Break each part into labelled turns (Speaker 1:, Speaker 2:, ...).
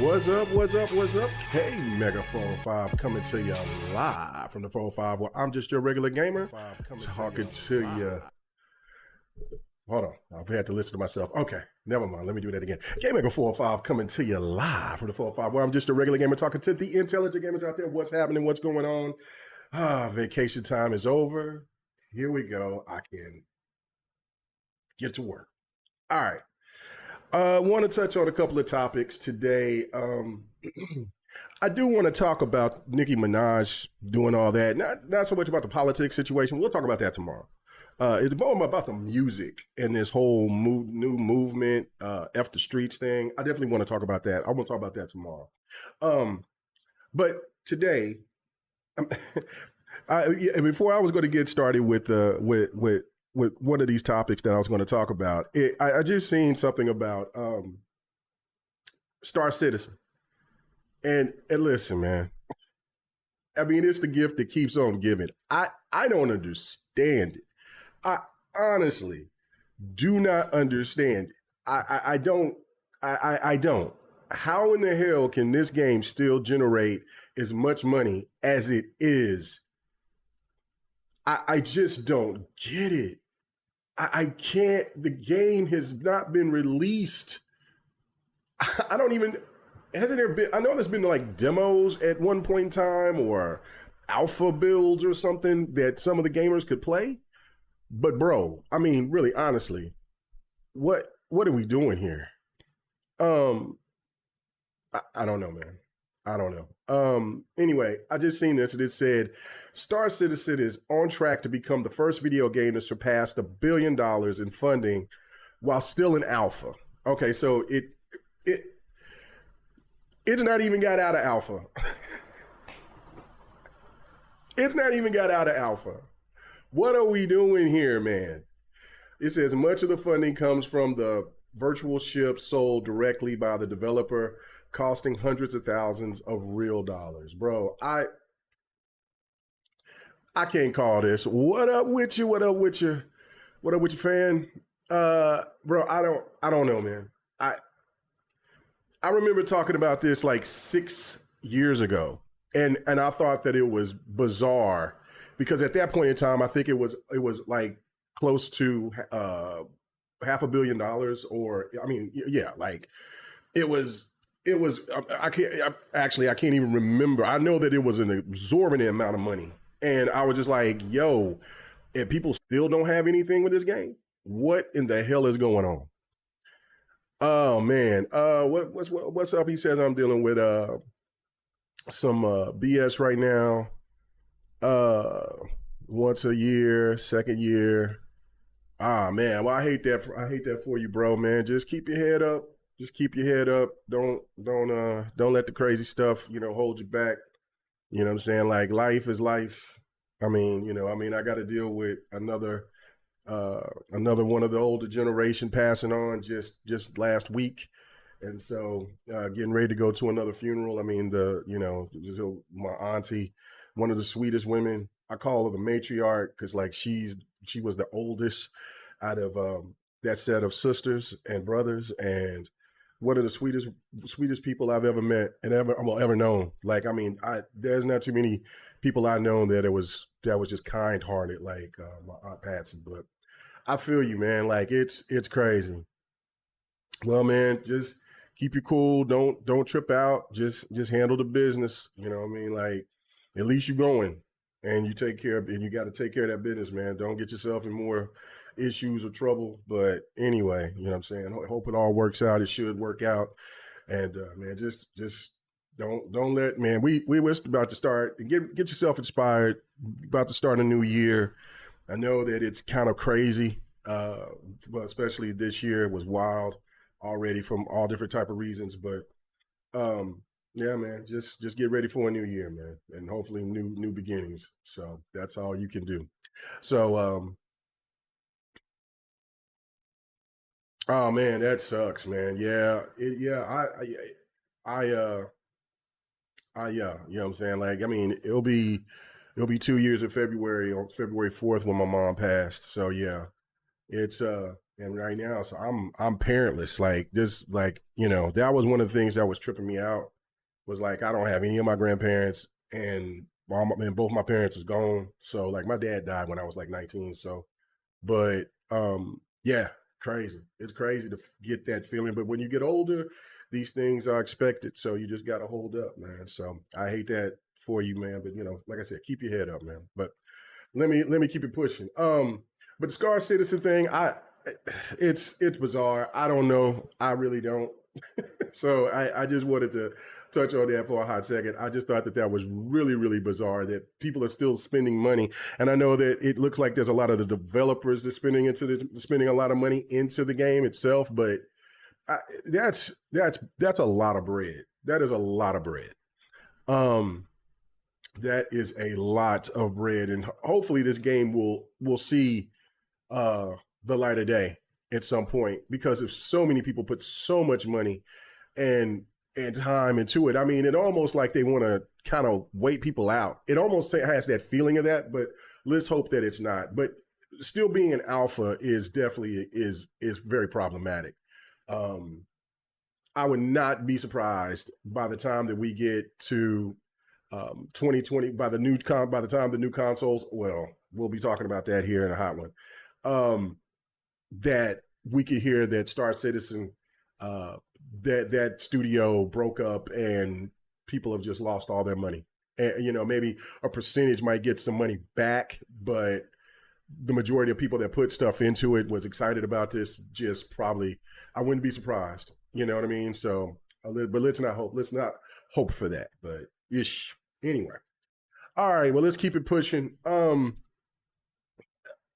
Speaker 1: What's up? What's up? What's up? Hey, Mega 405 coming to you live from the 405 where I'm just your regular gamer talking to you. Hold on. I've had to listen to myself. Okay, never mind. Let me do that again. Game Mega 405 coming to you live from the 405 where I'm just a regular gamer talking to the intelligent gamers out there. What's happening? What's going on? Vacation time is over. Here we go. I can get to work. All right. Want to touch on a couple of topics today. I do want to talk about Nicki Minaj doing all that. Not so much about the politics situation. We'll talk about that tomorrow. It's more about the music and this whole new movement, F the Streets thing. I definitely want to talk about that. I want to talk about that tomorrow. But today, before I was going to get started with one of these topics that I was going to talk about, I just seen something about Star Citizen. And listen, man, I mean, it's the gift that keeps on giving. I don't understand it. I honestly do not understand it. I don't. How in the hell can this game still generate as much money as it is? I just don't get it. I can't. The game has not been released. I don't even. Hasn't there been? I know there's been like demos at one point in time or alpha builds or something that some of the gamers could play. But bro, I mean, really, honestly, what are we doing here? I don't know, man. I don't know. Anyway, I just seen this and it said Star Citizen is on track to become the first video game to surpass $1 billion in funding while still in alpha. Okay, so it's not even got out of alpha. It's not even got out of alpha. What are we doing here, man? It says much of the funding comes from the virtual ships sold directly by the developer, costing hundreds of thousands of real dollars. Bro, I can't call this. What up with you? What up with you? What up with your fan? Bro, I don't know, man. I remember talking about this like 6 years ago, and I thought that it was bizarre because at that point in time, I think it was like close to $500 million, or I mean, yeah, like it was. I can't even remember. I know that it was an exorbitant amount of money, and I was just like, yo, and people still don't have anything with this game. What in the hell is going on? Oh man, what's up? He says I'm dealing with some BS right now. Once a year, second year. Ah man, well I hate that for you, bro, man. Just keep your head up. Just keep your head up. Don't let the crazy stuff, hold you back. You know what I'm saying? Like life is life. I mean, I got to deal with another one of the older generation passing on just last week. And so getting ready to go to another funeral. I mean, my auntie, one of the sweetest women. I call her the matriarch because like she was the oldest out of that set of sisters and brothers, and one of the sweetest people I've ever met and ever known. Like, I mean, there's not too many people I know that was just kind hearted like my Aunt Patsy. But I feel you, man. Like it's crazy. Well, man, just keep you cool. Don't trip out. Just handle the business. You know what I mean? Like at least you're going and you take care of, and you got to take care of that business, man. Don't get yourself in more issues or trouble. But anyway, you know what I'm saying? I hope it all works out. It should work out. And man, just don't let, man, we were about to start, get yourself inspired, about to start a new year. I know that it's kind of crazy, but especially this year was wild already from all different type of reasons. But yeah, man, just get ready for a new year, man, and hopefully new beginnings. So that's all you can do. So, oh man, that sucks, man. Yeah, yeah, you know what I'm saying? Like, I mean, it'll be 2 years in February, on February 4th when my mom passed. So yeah, it's And right now, so I'm parentless. Like this, like, that was one of the things that was tripping me out. Was like I don't have any of my grandparents, and and both my parents is gone. So like my dad died when I was like 19. So, but yeah, crazy. It's crazy to get that feeling. But when you get older, these things are expected. So you just got to hold up, man. So I hate that for you, man. But like I said, keep your head up, man. But let me keep it pushing. But the Scar Citizen thing, it's bizarre. I don't know. I really don't. So I just wanted to touch on that for a hot second. I just thought that was really, really bizarre that people are still spending money. And I know that it looks like there's a lot of the developers that spending a lot of money into the game itself, but that's a lot of bread. That is a lot of bread. That is a lot of bread, and hopefully this game will see the light of day at some point, because if so many people put so much money and time into it, I mean, it almost like they want to kind of wait people out. It almost has that feeling of that, but let's hope that it's not. But still being an alpha is definitely is very problematic. I would not be surprised by the time that we get to 2020, by the time the new consoles, well, we'll be talking about that here in a hot one, that we could hear that Star Citizen, that studio broke up and people have just lost all their money. And, maybe a percentage might get some money back, but the majority of people that put stuff into it was excited about this. Just probably, I wouldn't be surprised. You know what I mean? So, but let's not hope for that. But ish. Anyway. All right. Well, let's keep it pushing.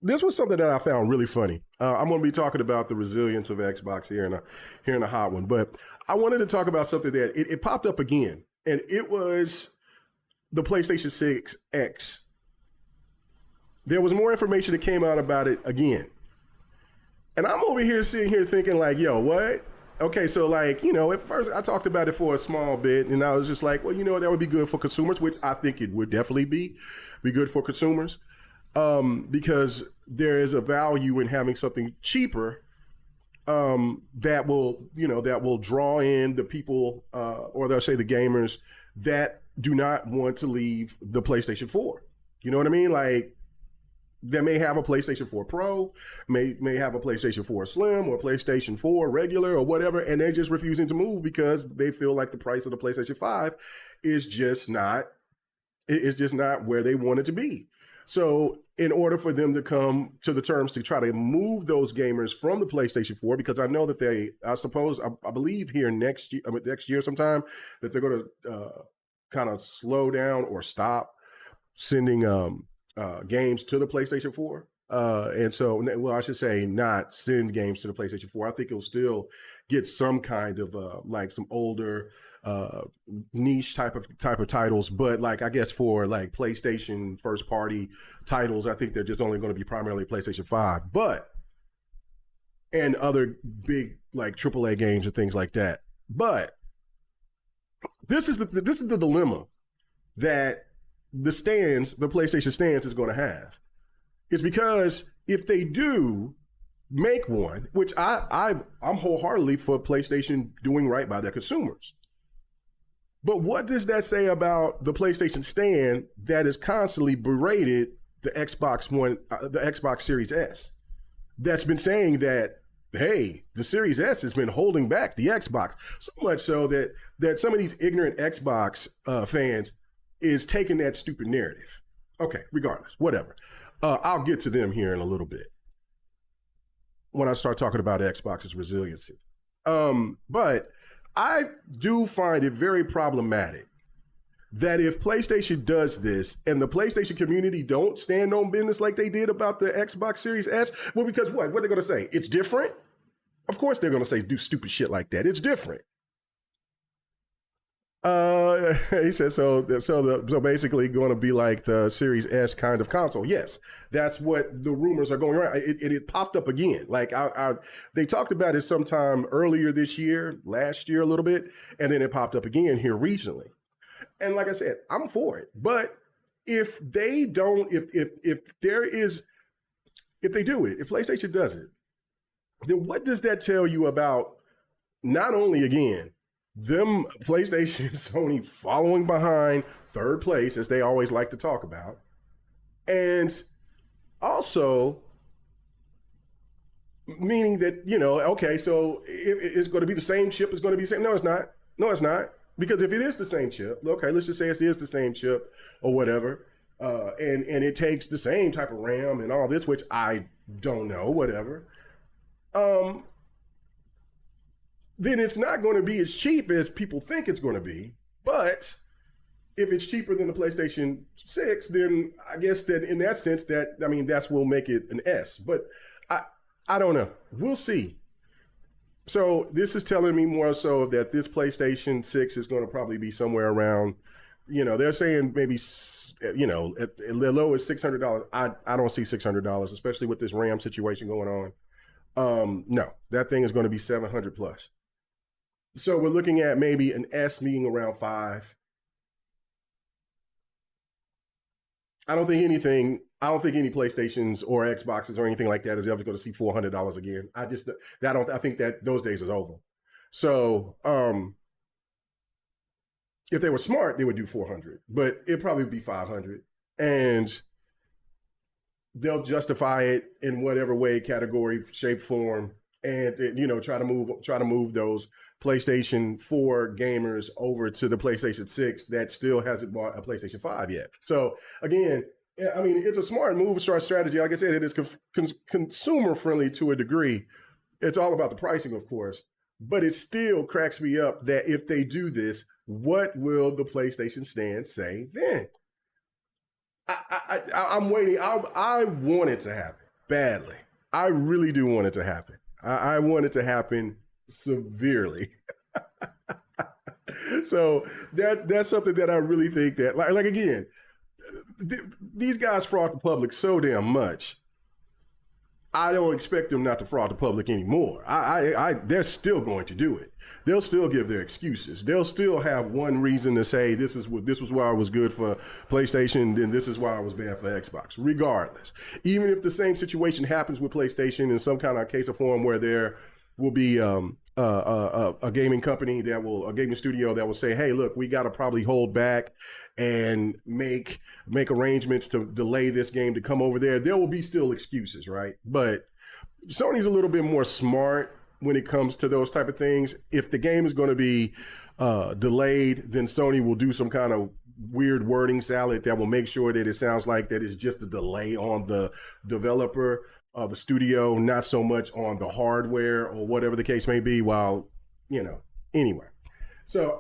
Speaker 1: This was something that I found really funny. I'm going to be talking about the resilience of Xbox here in a hot one, but I wanted to talk about something that it popped up again, and it was the PlayStation 6 X. There was more information that came out about it again, and I'm over here sitting here thinking like, yo, what? Okay, so like, at first I talked about it for a small bit, and I was just like, well, that would be good for consumers, which I think it would definitely be good for consumers. Because there is a value in having something cheaper that will draw in the people, or they'll say the gamers that do not want to leave the PlayStation 4. You know what I mean? Like, they may have a PlayStation 4 Pro, may have a PlayStation 4 Slim or PlayStation 4 regular or whatever, and they're just refusing to move because they feel like the price of the PlayStation 5 is just not where they want it to be. So in order for them to come to the terms to try to move those gamers from the PlayStation 4, because I know that I believe here next year sometime, that they're going to kind of slow down or stop sending games to the PlayStation 4. And so, well, I should say not send games to the PlayStation 4. I think it'll still get some kind of like some older niche type of titles, but like I guess for like PlayStation first party titles, I think they're just only going to be primarily PlayStation 5, and other big like AAA games and things like that. But this is the dilemma that the PlayStation stands is going to have. It's because if they do make one, which I'm wholeheartedly for PlayStation doing right by their consumers. But what does that say about the PlayStation stand that is constantly berated the Xbox Series S? That's been saying that, hey, the Series S has been holding back the Xbox, so much so that some of these ignorant Xbox fans is taking that stupid narrative. Okay, regardless, whatever. I'll get to them here in a little bit when I start talking about Xbox's resiliency. But I do find it very problematic that if PlayStation does this and the PlayStation community don't stand on business like they did about the Xbox Series S, well, because what are they going to say? It's different? Of course they're going to say do stupid shit like that. It's different. He said so basically going to be like the Series S kind of console. Yes, that's what the rumors are going around. It popped up again. Like they talked about it sometime earlier this year, last year a little bit, and then it popped up again here recently. And like I said, I'm for it. But if they don't, if they do it, if PlayStation does it, then what does that tell you about not only, again, them PlayStation and Sony following behind third place, as they always like to talk about, and also meaning that, okay, so it's going to be the same chip, it's going to be the same. No, it's not. No, it's not. Because if it is the same chip, okay, let's just say it is the same chip or whatever, and it takes the same type of RAM and all this, which I don't know, whatever, then it's not going to be as cheap as people think it's going to be. But if it's cheaper than the PlayStation 6, then I guess that in that sense, that's will make it an S. But I don't know. We'll see. So this is telling me more so that this PlayStation 6 is going to probably be somewhere around, they're saying maybe, at the low is $600. I don't see $600, especially with this RAM situation going on. No, that thing is going to be 700 plus. So we're looking at maybe an S being around 5. I don't think any PlayStations or Xboxes or anything like that is ever going to see $400 again. I think that those days is over. So, if they were smart, they would do 400, but it'd probably be 500, and they'll justify it in whatever way, category, shape, form, and try to move those PlayStation 4 gamers over to the PlayStation 6 that still hasn't bought a PlayStation 5 yet. So again, I mean, it's a smart move, strategy. Like I said, it is consumer friendly to a degree. It's all about the pricing, of course, but it still cracks me up that if they do this, what will the PlayStation stand say then? I'm waiting. I want it to happen badly. I really do want it to happen. I want it to happen severely. So that's something that I really think that, like again, these guys fraud the public so damn much. I don't expect them not to fraud the public anymore. They're still going to do it. They'll still give their excuses. They'll still have one reason to say this was why I was good for PlayStation, and this is why I was bad for Xbox. Regardless, even if the same situation happens with PlayStation in some kind of case or form where there will be a gaming company a gaming studio that will say, hey, look, we got to probably hold back and make arrangements to delay this game to come over there. There will be still excuses, right? But Sony's a little bit more smart when it comes to those type of things. If the game is going to be delayed, then Sony will do some kind of weird wording salad that will make sure that it sounds like that it's just a delay on the developer, the studio, not so much on the hardware or whatever the case may be. Anyway. So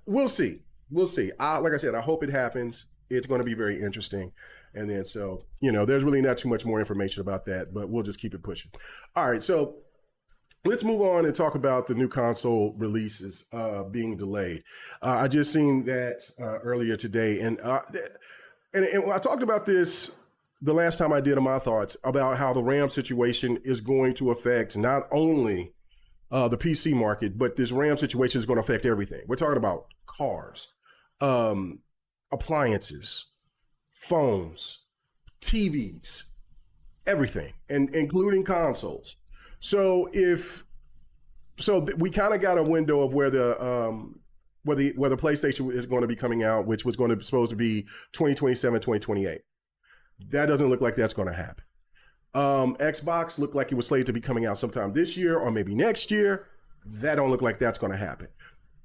Speaker 1: we'll see. Like I said, I hope it happens. It's going to be very interesting. And then, there's really not too much more information about that, but we'll just keep it pushing. All right. So let's move on and talk about the new console releases being delayed. I just seen that earlier today. And I talked about this the last time I did my thoughts about how the RAM situation is going to affect not only the PC market, but this RAM situation is going to affect everything. We're talking about cars, appliances, phones, TVs, everything, and including consoles. So we kind of got a window of where the PlayStation is going to be coming out, which was supposed to be 2027, 2028. That doesn't look like that's going to happen. Xbox looked like it was slated to be coming out sometime this year or maybe next year. That don't look like that's going to happen.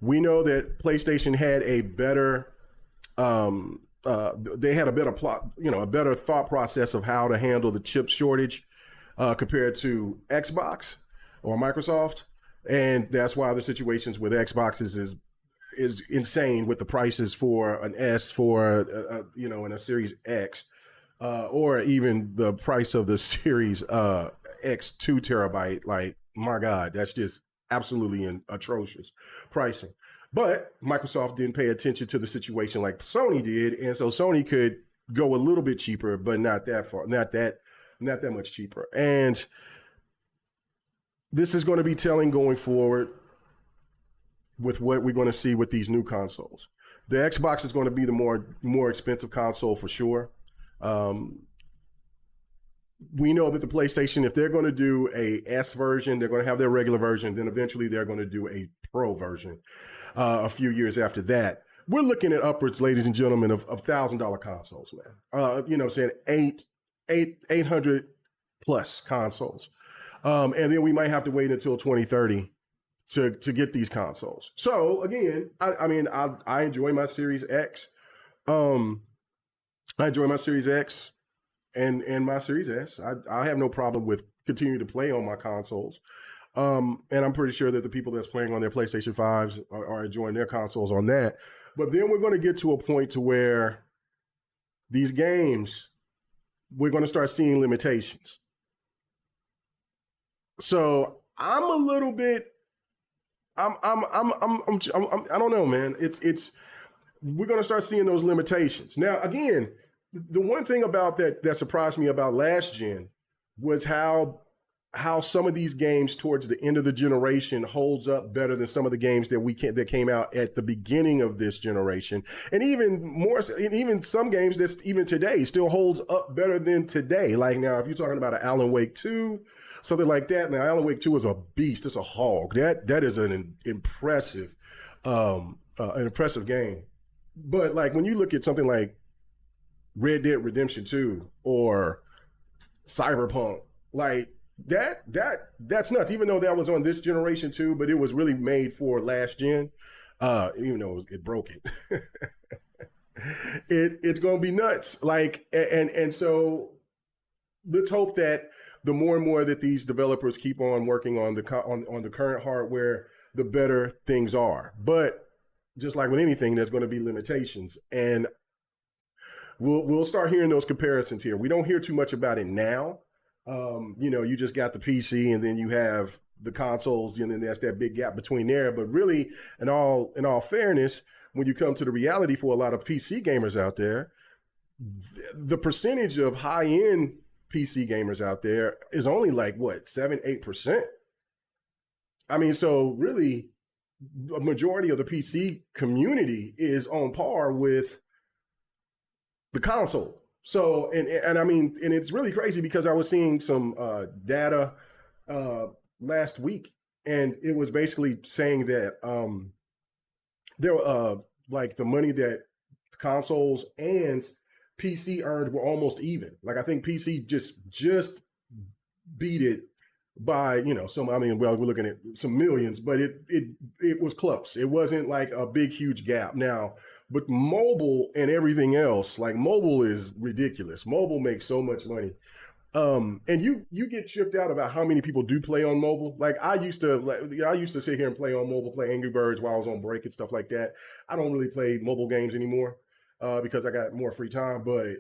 Speaker 1: We know that PlayStation had a better, they had a better plot, a better thought process of how to handle the chip shortage compared to Xbox or Microsoft, and that's why the situations with Xboxes is insane with the prices for an S for and a Series X. Or even the price of the Series X 2 terabyte. Like, my God, that's just absolutely atrocious pricing. But Microsoft didn't pay attention to the situation like Sony did, and so Sony could go a little bit cheaper, but not that far, not that much cheaper. And this is going to be telling going forward with what we're going to see with these new consoles. The Xbox is going to be the more expensive console for sure. we know that the PlayStation, if they're going to do a S version, they're going to have their regular version. Then eventually they're going to do a Pro version a few years after that. We're looking at upwards, ladies and gentlemen, of $1,000 consoles, man. You know what I'm saying? 800 plus consoles. And then we might have to wait until 2030 to get these consoles. So again, I enjoy my Series X. I enjoy my Series X and my Series S. I have no problem with continuing to play on my consoles. And I'm pretty sure that the people that's playing on their PlayStation 5s are enjoying their consoles on that. But then we're going to get to a point to where these games, we're going to start seeing limitations. So I'm a little bit, I don't know, man. We're going to start seeing those limitations. Now, again, the one thing about that surprised me about last gen was how some of these games towards the end of the generation holds up better than some of the games that came out at the beginning of this generation, and even some games that's even today still holds up better than today. Like now, if you're talking about an Alan Wake 2, something like that. Now, Alan Wake 2 is a beast. It's a hog. That is an impressive game. But like when you look at something like Red Dead Redemption 2 or Cyberpunk, like that's nuts. Even though that was on this generation too, but it was really made for last gen. Even though it broke it, it's gonna be nuts. Like and so let's hope that the more and more that these developers keep on working on the current hardware, the better things are. But just like with anything, there's going to be limitations, and we'll start hearing those comparisons here. We don't hear too much about it now. You just got the PC, and then you have the consoles, and then there's that big gap between there. But really, in all fairness, when you come to the reality for a lot of PC gamers out there, the percentage of high-end PC gamers out there is only like what, 7-8%. I mean, so really, a majority of the PC community is on par with the console. So, and I mean, and it's really crazy because I was seeing some data last week, and it was basically saying that there like the money that consoles and PC earned were almost even. Like I think PC just beat it by, we're looking at some millions, but it was close. It wasn't like a big, huge gap. Now, but mobile and everything else, like mobile is ridiculous. Mobile makes so much money. And you get tripped out about how many people do play on mobile. Like I used to sit here and play on mobile, play Angry Birds while I was on break and stuff like that. I don't really play mobile games anymore because I got more free time. But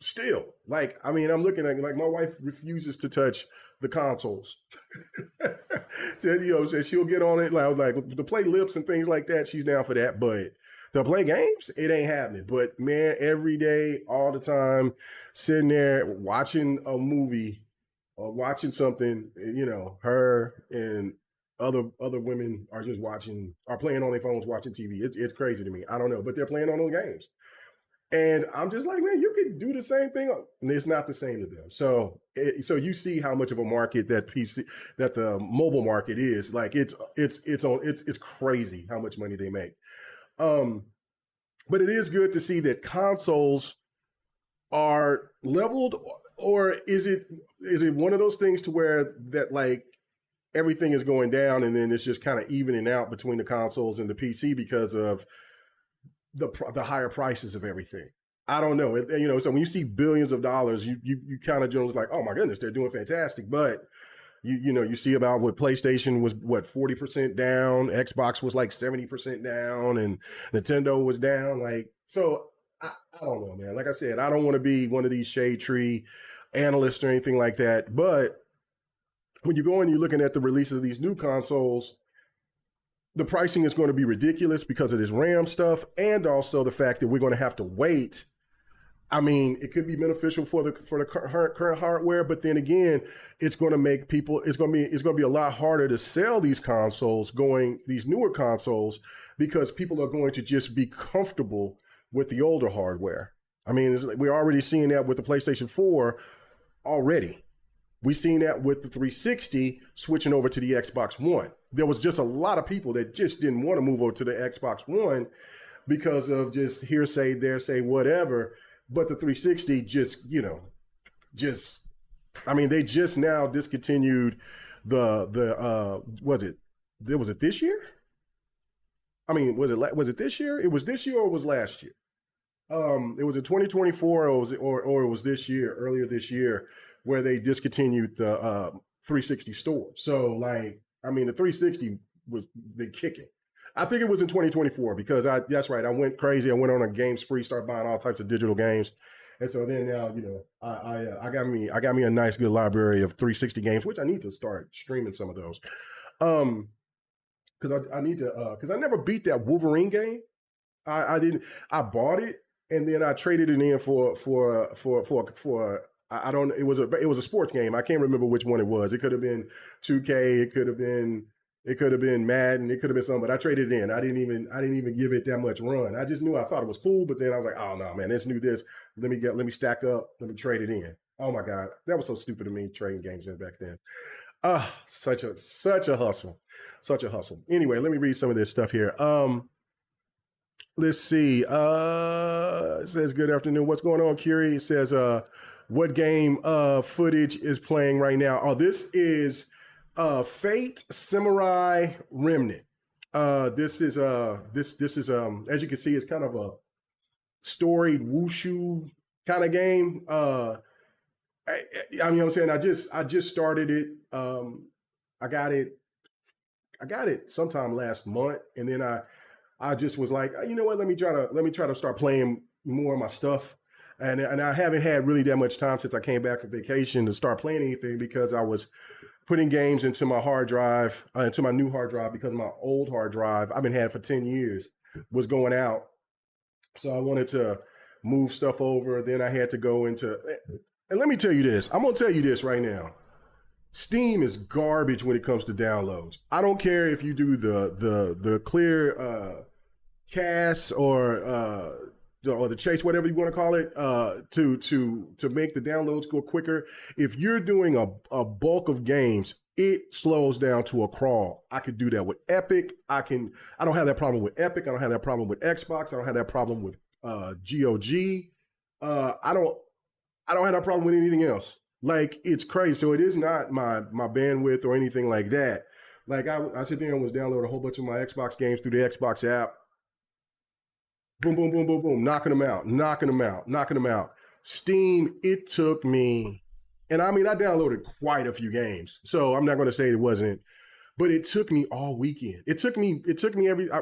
Speaker 1: still, like, I mean, I'm looking at like my wife refuses to touch the consoles. So, she'll get on it like to play lips and things like that. She's down for that, but to play games, it ain't happening. But man, every day, all the time, sitting there watching a movie or watching something, her and other women are just playing on their phones, watching TV. It's crazy to me. I don't know, but they're playing on those games. And I'm just like, man, you could do the same thing. And it's not the same to them. So you see how much of a market that the mobile market is. Like it's crazy how much money they make. But it is good to see that consoles are leveled, or is it one of those things to where that like everything is going down and then it's just kind of evening out between the consoles and the PC because of the higher prices of everything? I don't know. So when you see billions of dollars, you kind of just like, oh my goodness, they're doing fantastic. But you see about what PlayStation was 40% down, Xbox was like 70% down, and Nintendo was down. Like, so I don't know, man. Like I said, I don't want to be one of these shade tree analysts or anything like that. But when you go and you're looking at the releases of these new consoles, the pricing is going to be ridiculous because of this RAM stuff, and also the fact that we're going to have to wait. I mean, it could be beneficial for the current hardware, but then again, it's going to make people. It's going to be a lot harder to sell these newer consoles, because people are going to just be comfortable with the older hardware. I mean, we're already seeing that with the PlayStation 4 already. We seen that with the 360 switching over to the Xbox One. There was just a lot of people that just didn't want to move over to the Xbox One because of just hearsay, theresay, whatever. But the 360 just, I mean, they just now discontinued was it this year? I mean, was it this year? It was this year or was last year? It was in 2024 or it was this year, earlier this year, where they discontinued the 360 store. So like, I mean, the 360 was been kicking. I think it was in 2024 because that's right. I went crazy. I went on a game spree, started buying all types of digital games. And so then now, I got me a nice good library of 360 games, which I need to start streaming some of those. Because I need to, because I never beat that Wolverine game. I didn't. I bought it and then I traded it in for I don't. It was a sports game. I can't remember which one it was. It could have been 2K. It could have been Madden. It could have been something. But I traded it in. I didn't even give it that much run. I just knew I thought it was cool. But then I was like, oh no, man, let's do this. Let me stack up. Let me trade it in. Oh my God, that was so stupid of me trading games in back then. Such a hustle, such a hustle. Anyway, let me read some of this stuff here. Let's see. It says, good afternoon. What's going on, Curie? It says, what game footage is playing right now? Oh, this is Fate Samurai Remnant. This is as you can see, it's kind of a storied wushu kind of game. I mean, I'm saying I just started it. I got it sometime last month, and then I just was like, you know what? Let me try to start playing more of my stuff. And I haven't had really that much time since I came back from vacation to start playing anything because I was putting games into my hard drive, into my new hard drive, because my old hard drive I've been had for 10 years was going out. So I wanted to move stuff over. Then I had to go into, and let me tell you this. I'm going to tell you this right now. Steam is garbage when it comes to downloads. I don't care if you do the clear cast or the chase, whatever you want to call it, to make the downloads go quicker. If you're doing a bulk of games, it slows down to a crawl. I could do that with Epic. I don't have that problem with Epic. I don't have that problem with Xbox. I don't have that problem with GOG. I don't have that problem with anything else. Like, it's crazy. So it is not my bandwidth or anything like that. Like, I sit there and was downloading a whole bunch of my Xbox games through the Xbox app. Boom, boom, boom, boom, boom. Knocking them out. Steam, it took me, and I mean, I downloaded quite a few games. So I'm not going to say it wasn't, but it took me all weekend. It took me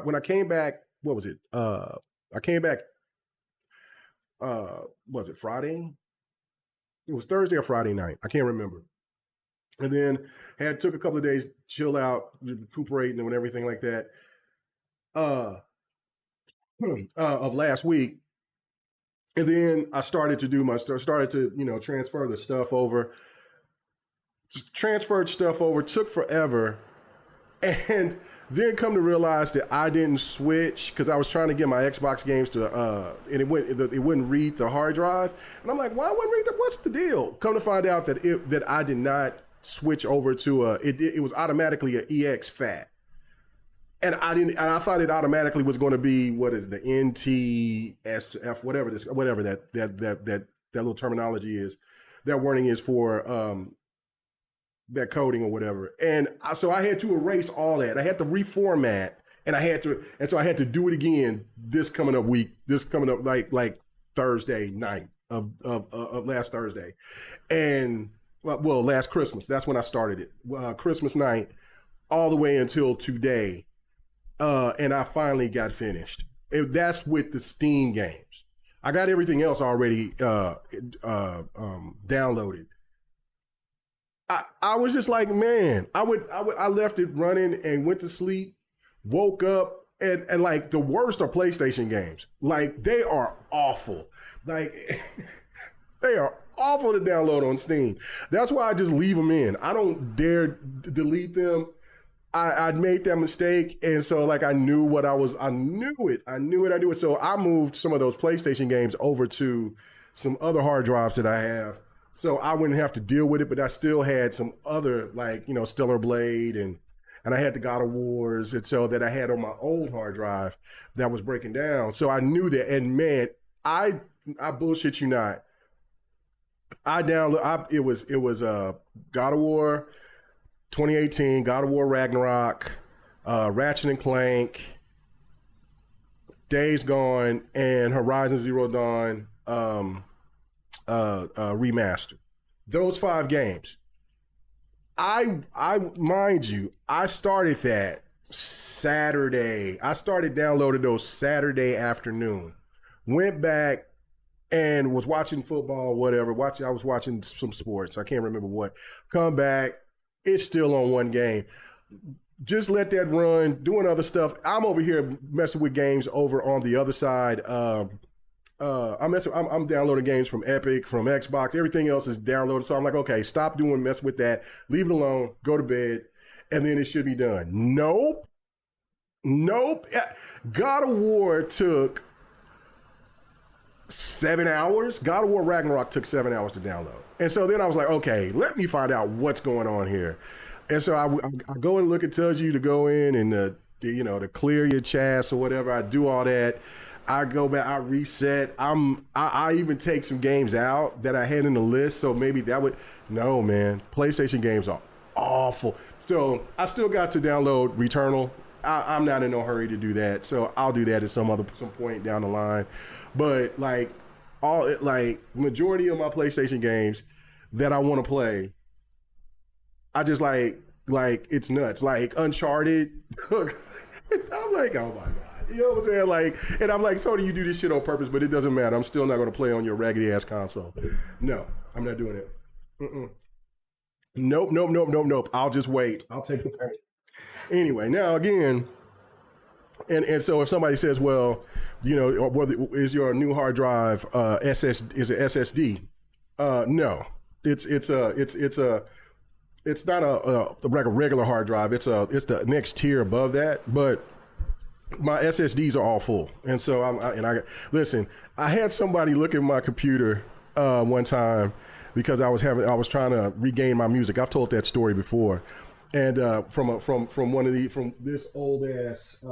Speaker 1: when I came back, what was it? I came back, was it Friday? It was Thursday or Friday night. I can't remember. And then took a couple of days, chill out, recuperating and everything like that. Of last week. And then I started to transfer the stuff over. Just transferred stuff over, took forever. And then come to realize that I didn't switch because I was trying to get my Xbox games to, and it wouldn't read the hard drive. And I'm like, why wouldn't read that? What's the deal? Come to find out that I did not switch over to it was automatically an EX FAT. And I thought it automatically was going to be, what is the NTSF, whatever that little terminology is, that wording is for that coding or whatever. And so I had to erase all that. I had to reformat, and so I had to do it again this coming up like Thursday night of last Thursday. And well, last Christmas, that's when I started it. Christmas night all the way until today. And I finally got finished. That's with the Steam games. I got everything else already downloaded. I was just like, man, I left it running and went to sleep, woke up, and like the worst are PlayStation games. Like, they are awful. Like, they are awful to download on Steam. That's why I just leave them in. I don't dare delete them. I'd made that mistake, and so like I knew what I knew it. I knew it. So I moved some of those PlayStation games over to some other hard drives that I have, so I wouldn't have to deal with it. But I still had some other, like, Stellar Blade, and I had the God of Wars, and so that I had on my old hard drive that was breaking down. So I knew that, and man, I bullshit you not. It was God of War 2018, God of War Ragnarok, Ratchet and Clank, Days Gone, and Horizon Zero Dawn remastered. Those 5 games. I mind you, I started that Saturday. I started downloading those Saturday afternoon. Went back and was watching football, whatever. I was watching some sports. I can't remember what. Come back, it's still on one game. Just let that run, doing other stuff. I'm over here messing with games over on the other side. I'm downloading games from Epic, from Xbox. Everything else is downloaded. So I'm like, okay, stop mess with that. Leave it alone. Go to bed, and then it should be done. Nope. God of War took 7 hours. God of War Ragnarok took 7 hours to download. And so then I was like, okay, let me find out what's going on here. And so I go and look. It tells you to go in and to clear your chats or whatever. I do all that. I go back, I reset. I even take some games out that I had in the list, so maybe that would. No, man, PlayStation games are awful. So I still got to download Returnal. I'm not in no hurry to do that, so I'll do that at some point down the line. But majority of my PlayStation games that I want to play, I just like it's nuts. Like Uncharted. I'm like, oh my God. You know what I'm saying? Like, and I'm like, Sony, you do this shit on purpose, but it doesn't matter. I'm still not going to play on your raggedy ass console. No, I'm not doing it. Nope. I'll just wait. I'll take the pain. Anyway, now again, and so if somebody says, well, is your new hard drive is it SSD? No, it's not a regular hard drive. It's the next tier above that, but my SSDs are all full, and so listen. I had somebody look at my computer one time because I was trying to regain my music. I've told that story before, and from this old ass.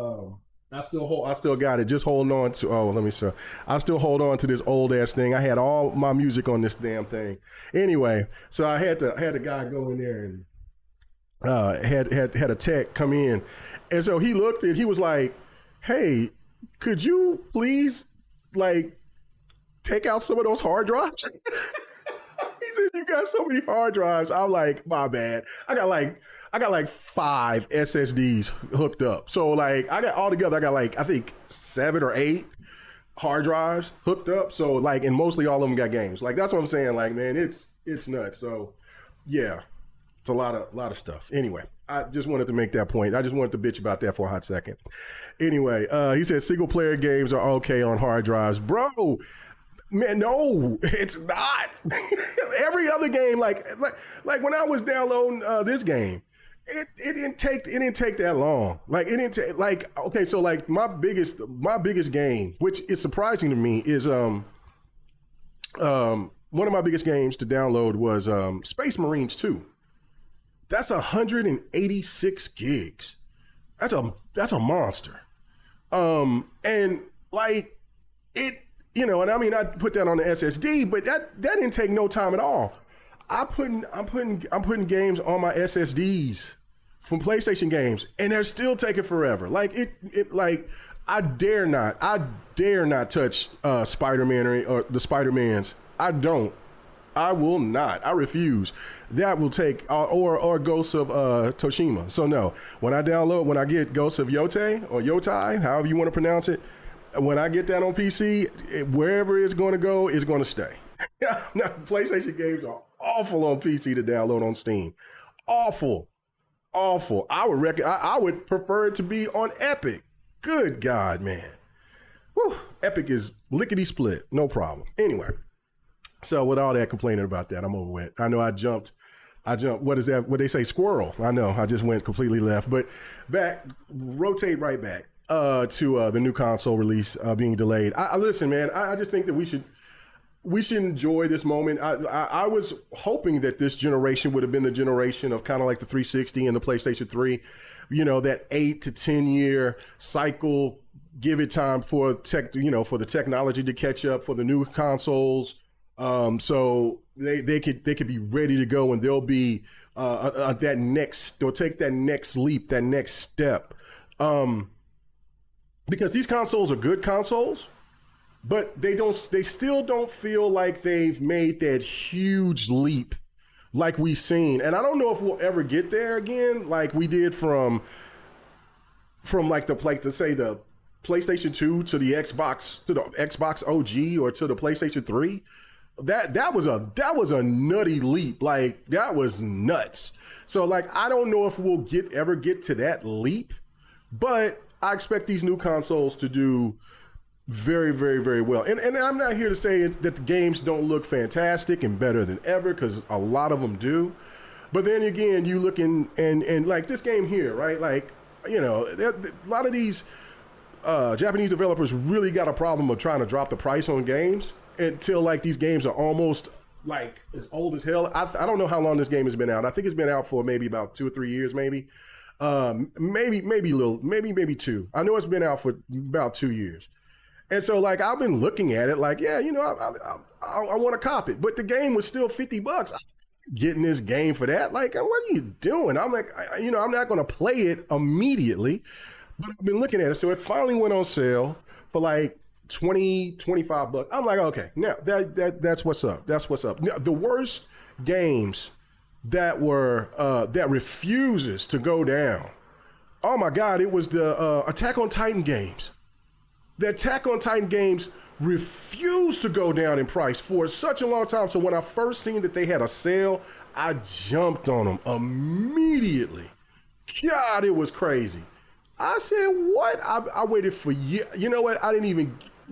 Speaker 1: I still got it. Just holding on to. Oh, let me see. I still hold on to this old ass thing. I had all my music on this damn thing. Anyway, so I had a guy go in there and had a tech come in, and so he looked at. He was like, hey, could you please take out some of those hard drives? He said, you got so many hard drives. I'm like, my bad. I got like 5 SSDs hooked up. So I got altogether, I think 7 or 8 hard drives hooked up. So and mostly all of them got games. That's what I'm saying. Man, it's nuts. So yeah, it's a lot of stuff. Anyway, I just wanted to make that point. I just wanted to bitch about that for a hot second. Anyway, he said single player games are okay on hard drives. Bro, man, no, it's not. Every other game, like when I was downloading this game, it didn't take that long. Okay, so my biggest game, which is surprising to me, is one of my biggest games to download was Space Marines 2. That's 186 gigs. That's a monster. And it, and I mean, I put that on the SSD, but that didn't take no time at all. I'm putting games on my SSDs from PlayStation games, and they're still taking forever. I dare not touch Spider-Man or the Spider-Mans. I will not. I refuse. That will take or Ghosts of Toshima. So no, when I get Ghosts of Yotai or Yotai, however you want to pronounce it, when I get that on PC, wherever it's going to go, it's going to stay. Now, PlayStation games are awful on PC to download on Steam. Awful. I would prefer it to be on Epic. Good God, man. Whew. Epic is lickety split. No problem. Anyway. So with all that complaining about that, I'm over with. I know I jumped I jumped. What is that? What they say? Squirrel. I know. I just went completely left. But rotate right back to the new console release being delayed. I listen, man. I just think that we should enjoy this moment. I was hoping that this generation would have been the generation of kind of like the 360 and the PlayStation 3. You know, that 8 to 10 year cycle. Give it time for for the technology to catch up for the new consoles. So they could be ready to go, and they'll be they'll take that next leap, that next step, because these consoles are good consoles, but they still don't feel like they've made that huge leap like we've seen. And I don't know if we'll ever get there again, like we did from the PlayStation 2 to the Xbox OG or to the PlayStation 3. That was a nutty leap. Like, that was nuts. So like, I don't know if we'll ever get to that leap, but I expect these new consoles to do very, very, very well. And I'm not here to say that the games don't look fantastic and better than ever, because a lot of them do. But then again, you look and like this game here, right? Like, you know, a lot of these Japanese developers really got a problem of trying to drop the price on games until like these games are almost like as old as hell. I don't know how long this game has been out. I think it's been out for maybe about 2 or 3 years, maybe. Maybe 2. I know it's been out for about 2 years. And so like, I've been looking at it like, yeah, you know, I want to cop it, but the game was still $50. Getting this game for that? Like, what are you doing? I'm like, I'm not going to play it immediately. But I've been looking at it. So it finally went on sale for like $20-$25. I'm like, okay, now that's what's up. That's what's up. Now, the worst games that refuses to go down. Oh my God, it was the Attack on Titan games. The Attack on Titan games refused to go down in price for such a long time. So when I first seen that they had a sale, I jumped on them immediately. God, it was crazy. I said, what? I waited for years. You know what?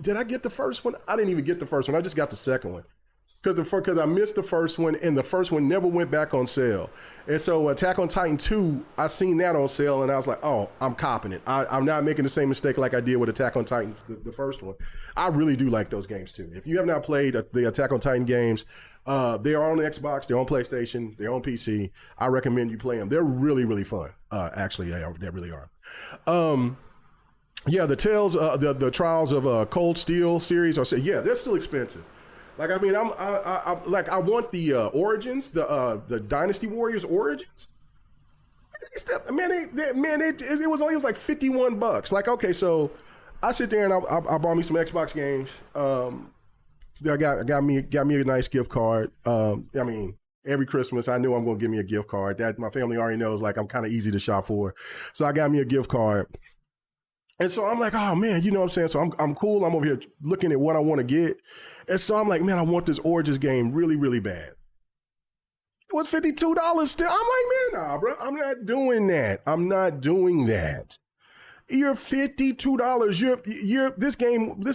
Speaker 1: Did I get the first one? I didn't even get the first one. I just got the second one. Because I missed the first one, and the first one never went back on sale. And so Attack on Titan 2, I seen that on sale, and I was like, oh, I'm copping it. I'm not making the same mistake like I did with Attack on Titan, the first one. I really do like those games too. If you have not played the Attack on Titan games, they are on the Xbox, they're on PlayStation, they're on PC. I recommend you play them. They're really, really fun. Actually, they really are. Yeah, the Tales, the Trials of Cold Steel series they're still expensive. Like, I mean, I want the Origins, the Dynasty Warriors Origins. It was only like $51. Like, okay, so I sit there and I bought me some Xbox games. I got me a nice gift card. I mean, every Christmas I knew I'm gonna give me a gift card. That my family already knows. Like, I'm kind of easy to shop for, so I got me a gift card. And so I'm like, oh man, you know what I'm saying? So I'm cool. I'm over here looking at what I want to get. And so I'm like, man, I want this Origins game really, really bad. It was $52 still. I'm like, man, nah, bro, I'm not doing that. I'm not doing that. You're $52. This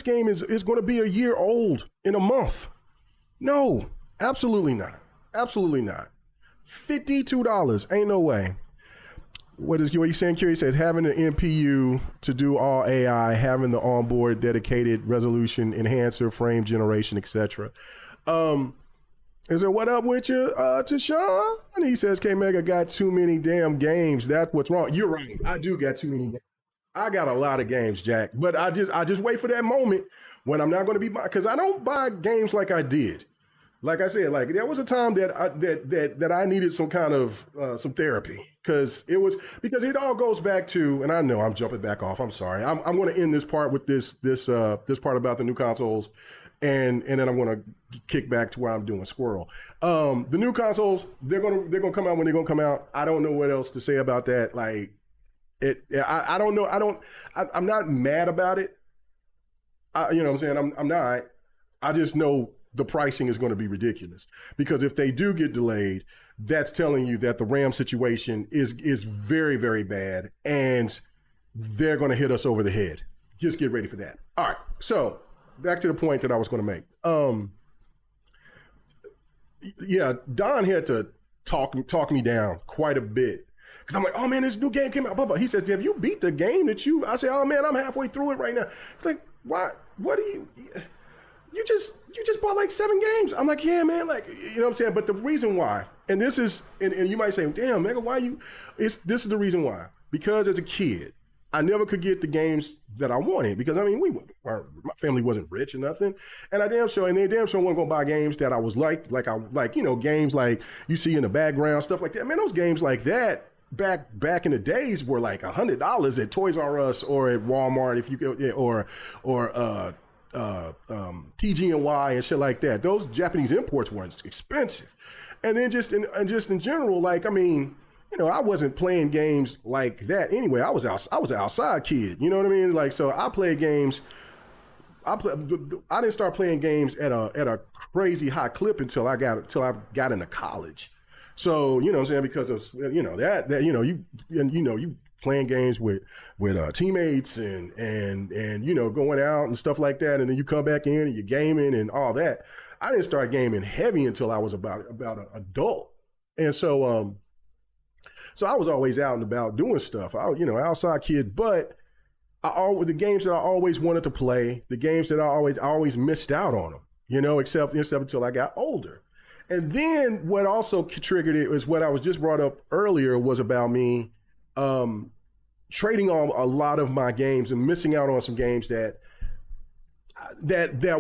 Speaker 1: game is going to be a year old in a month. No, absolutely not. Absolutely not. $52. Ain't no way. What you saying, Curie? Says having an NPU to do all AI, having the onboard dedicated resolution enhancer, frame generation, etc. Is there what up with you, to Sean? And he says, K-Mega got too many damn games. That's what's wrong. You're right. I do got too many games. I got a lot of games, Jack. But I just wait for that moment when I'm not going to be buying, because I don't buy games like I did. Like I said, like there was a time that I needed some kind of some therapy, because it all goes back to, and I know I'm jumping back off. I'm sorry. I'm going to end this part with this part about the new consoles, and then I'm going to kick back to where I'm doing squirrel. The new consoles, they're gonna come out when they're gonna come out. I don't know what else to say about that. Like I don't know. I'm not mad about it. You know what I'm saying? I'm not. I just know the pricing is going to be ridiculous, because if they do get delayed, that's telling you that the RAM situation is very, very bad, and they're going to hit us over the head. Just get ready for that. All right. So back to the point that I was going to make. Yeah, Don had to talk me down quite a bit. Because I'm like, oh man, this new game came out. Blah, blah. He says, have you beat the game that you? I say, oh man, I'm halfway through it right now. It's like, why? What do you just bought like 7 games. I'm like, yeah, man, like, you know what I'm saying? But the reason why, and this is, and you might say, damn, Mega, why you, this is the reason why. Because as a kid, I never could get the games that I wanted because, I mean, my family wasn't rich or nothing. And they damn sure wasn't going to buy games that I was like, you know, games like you see in the background, stuff like that. Man, those games like that, back in the days were like $100 at Toys R Us or at Walmart if you could, or TG&Y and shit like that. Those Japanese imports weren't expensive. And then just in general, like, I mean, you know, I wasn't playing games like that anyway. I was an outside kid, you know what I mean? Like, so I played games. I didn't start playing games at a crazy high clip until I got into college. So, you know what I'm saying? Because of, you know, that you know, you playing games with teammates and you know, going out and stuff like that, and then you come back in and you're gaming and all that. I didn't start gaming heavy until I was about an adult. And so I was always out and about doing stuff. I, you know, outside kid, but the games that I always wanted to play, the games that I always missed out on them, you know, except until I got older. And then what also triggered it was what I was just brought up earlier was about me trading on a lot of my games and missing out on some games that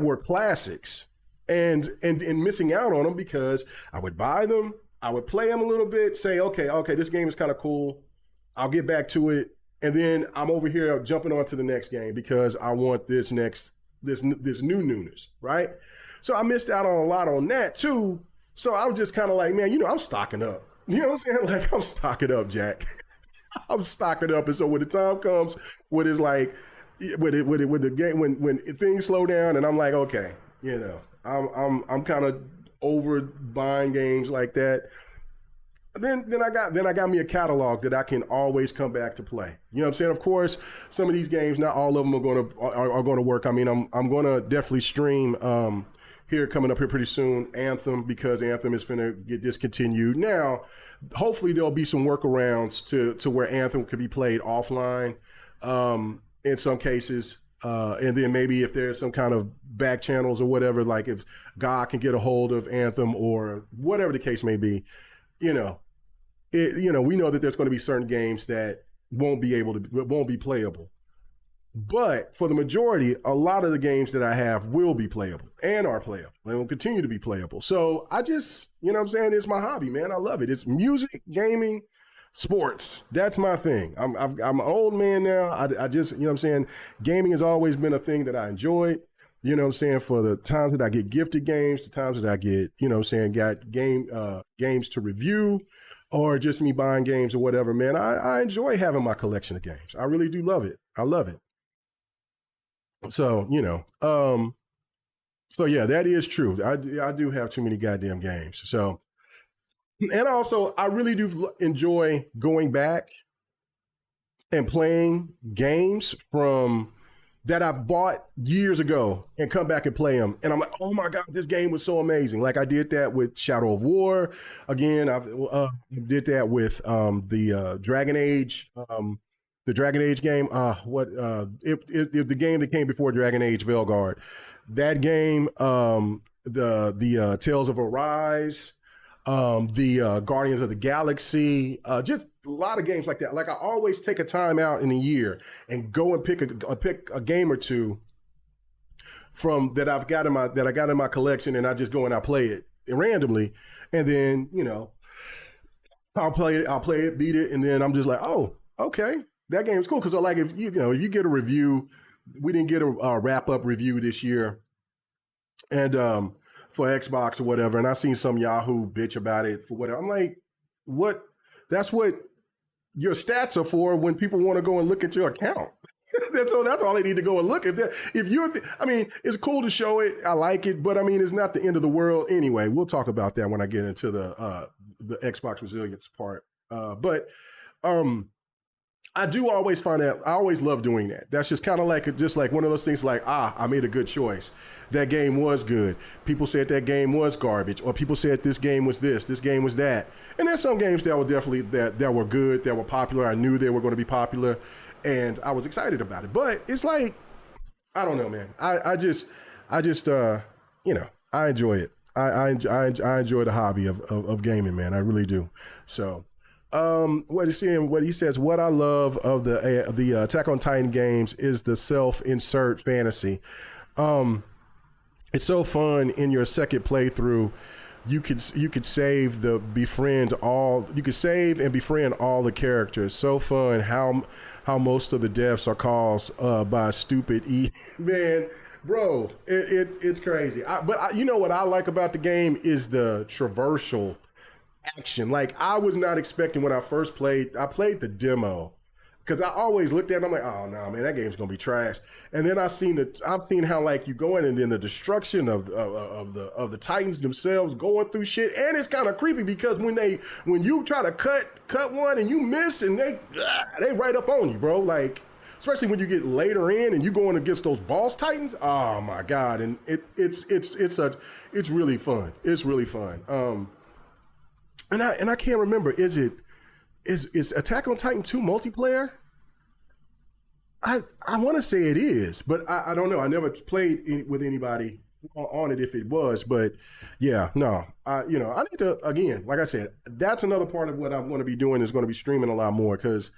Speaker 1: were classics and missing out on them because I would buy them, I would play them a little bit, say, okay, this game is kind of cool. I'll get back to it. And then I'm over here jumping on to the next game because I want this new newness, right? So I missed out on a lot on that too. So I was just kind of like, man, you know, I'm stocking up. You know what I'm saying? Like, I'm stocking up, Jack. I'm stocking up. And so when the time comes, when it's like, with the game, when things slow down and I'm like, okay, you know, I'm kind of over buying games like that. Then I got me a catalog that I can always come back to play. You know what I'm saying? Of course, some of these games, not all of them are going to work. I mean, I'm going to definitely stream here coming up here pretty soon, Anthem, because Anthem is finna get discontinued. Now, hopefully there'll be some workarounds to where Anthem could be played offline in some cases. And then maybe if there's some kind of back channels or whatever, like if God can get a hold of Anthem or whatever the case may be, you know, we know that there's going to be certain games that won't be playable. But for the majority, a lot of the games that I have will be playable and are playable and will continue to be playable. So I just, you know what I'm saying? It's my hobby, man. I love it. It's music, gaming, sports. That's my thing. I'm an old man now. I just, you know what I'm saying? Gaming has always been a thing that I enjoyed. You know what I'm saying? For the times that I get gifted games, the times that I get, you know what I'm saying, got games to review or just me buying games or whatever, man, I enjoy having my collection of games. I really do love it. I love it. So, you know, so yeah, that is true. I do have too many goddamn games. So, and also I really do enjoy going back and playing games from that I've bought years ago and come back and play them. And I'm like, oh my God, this game was so amazing. Like I did that with Shadow of War. Again, I did that with the Dragon Age, the Dragon Age game. The game that came before Dragon Age, Veilguard. That game, the Tales of Arise, the Guardians of the Galaxy, just a lot of games like that. Like I always take a time out in a year and go and pick a game or two from that I got in my collection, and I just go and I play it randomly, and then you know I'll play it, beat it, and then I'm just like, oh, okay, that game's cool. Because like if you get a review, we didn't get a wrap up review this year, and for Xbox or whatever, and I seen some Yahoo bitch about it for whatever. I'm like, what? That's what your stats are for when people want to go and look at your account. That's all they need to go and look at that. I mean, it's cool to show it. I like it, but I mean, it's not the end of the world. Anyway, we'll talk about that when I get into the Xbox resilience part. But I do always find that I always love doing that. That's just like one of those things like, I made a good choice. That game was good. People said that game was garbage, or people said this game was this game was that. And there's some games that were definitely that were good, that were popular. I knew they were going to be popular, and I was excited about it. But it's like, I don't know, man. I just I enjoy it. I enjoy the hobby of gaming, man. I really do. So what he says, what I love of the Attack on Titan games is the self-insert fantasy. It's so fun in your second playthrough. You could save you could save and befriend all the characters. So fun how most of the deaths are caused by stupid man, bro. It's crazy. You know what I like about the game is the traversal action. Like, I was not expecting when I first played. I played the demo because I always looked at it. I'm like, oh no, man, that game's gonna be trash. And then I've seen how, like, you go in and then the destruction of the Titans themselves going through shit, and it's kind of creepy because when you try to cut one and you miss and they right up on you, bro. Like, especially when you get later in and you going against those boss Titans. Oh my god, and it's really fun. It's really fun. And I can't remember. Is Attack on Titan 2 multiplayer? I want to say it is, but I don't know. I never played with anybody on it if it was, but yeah, no. I need to, again, like I said, that's another part of what I'm going to be doing is going to be streaming a lot more because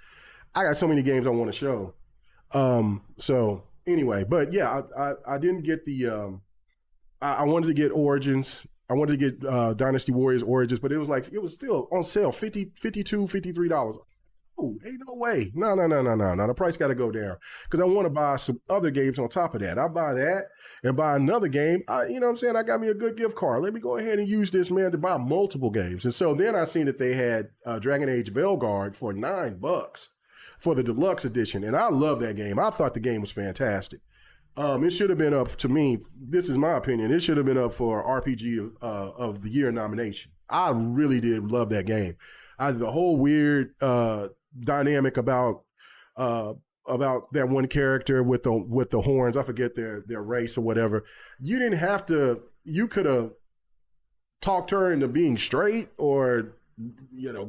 Speaker 1: I got so many games I want to show. So anyway, but yeah, I didn't get the I wanted to get Origins. I wanted to get Dynasty Warriors Origins, but it was still on sale, $52, $53. Oh, ain't no way. No. The price got to go down because I want to buy some other games on top of that. I'll buy that and buy another game. You know what I'm saying? I got me a good gift card. Let me go ahead and use this, man, to buy multiple games. And so then I seen that they had Dragon Age Veilguard for $9 for the deluxe edition. And I love that game. I thought the game was fantastic. It should have been up, to me, this is my opinion, it should have been up for RPG of the Year nomination. I really did love that game. The whole weird dynamic about that one character with the horns, I forget their race or whatever. You could have talked her into being straight or,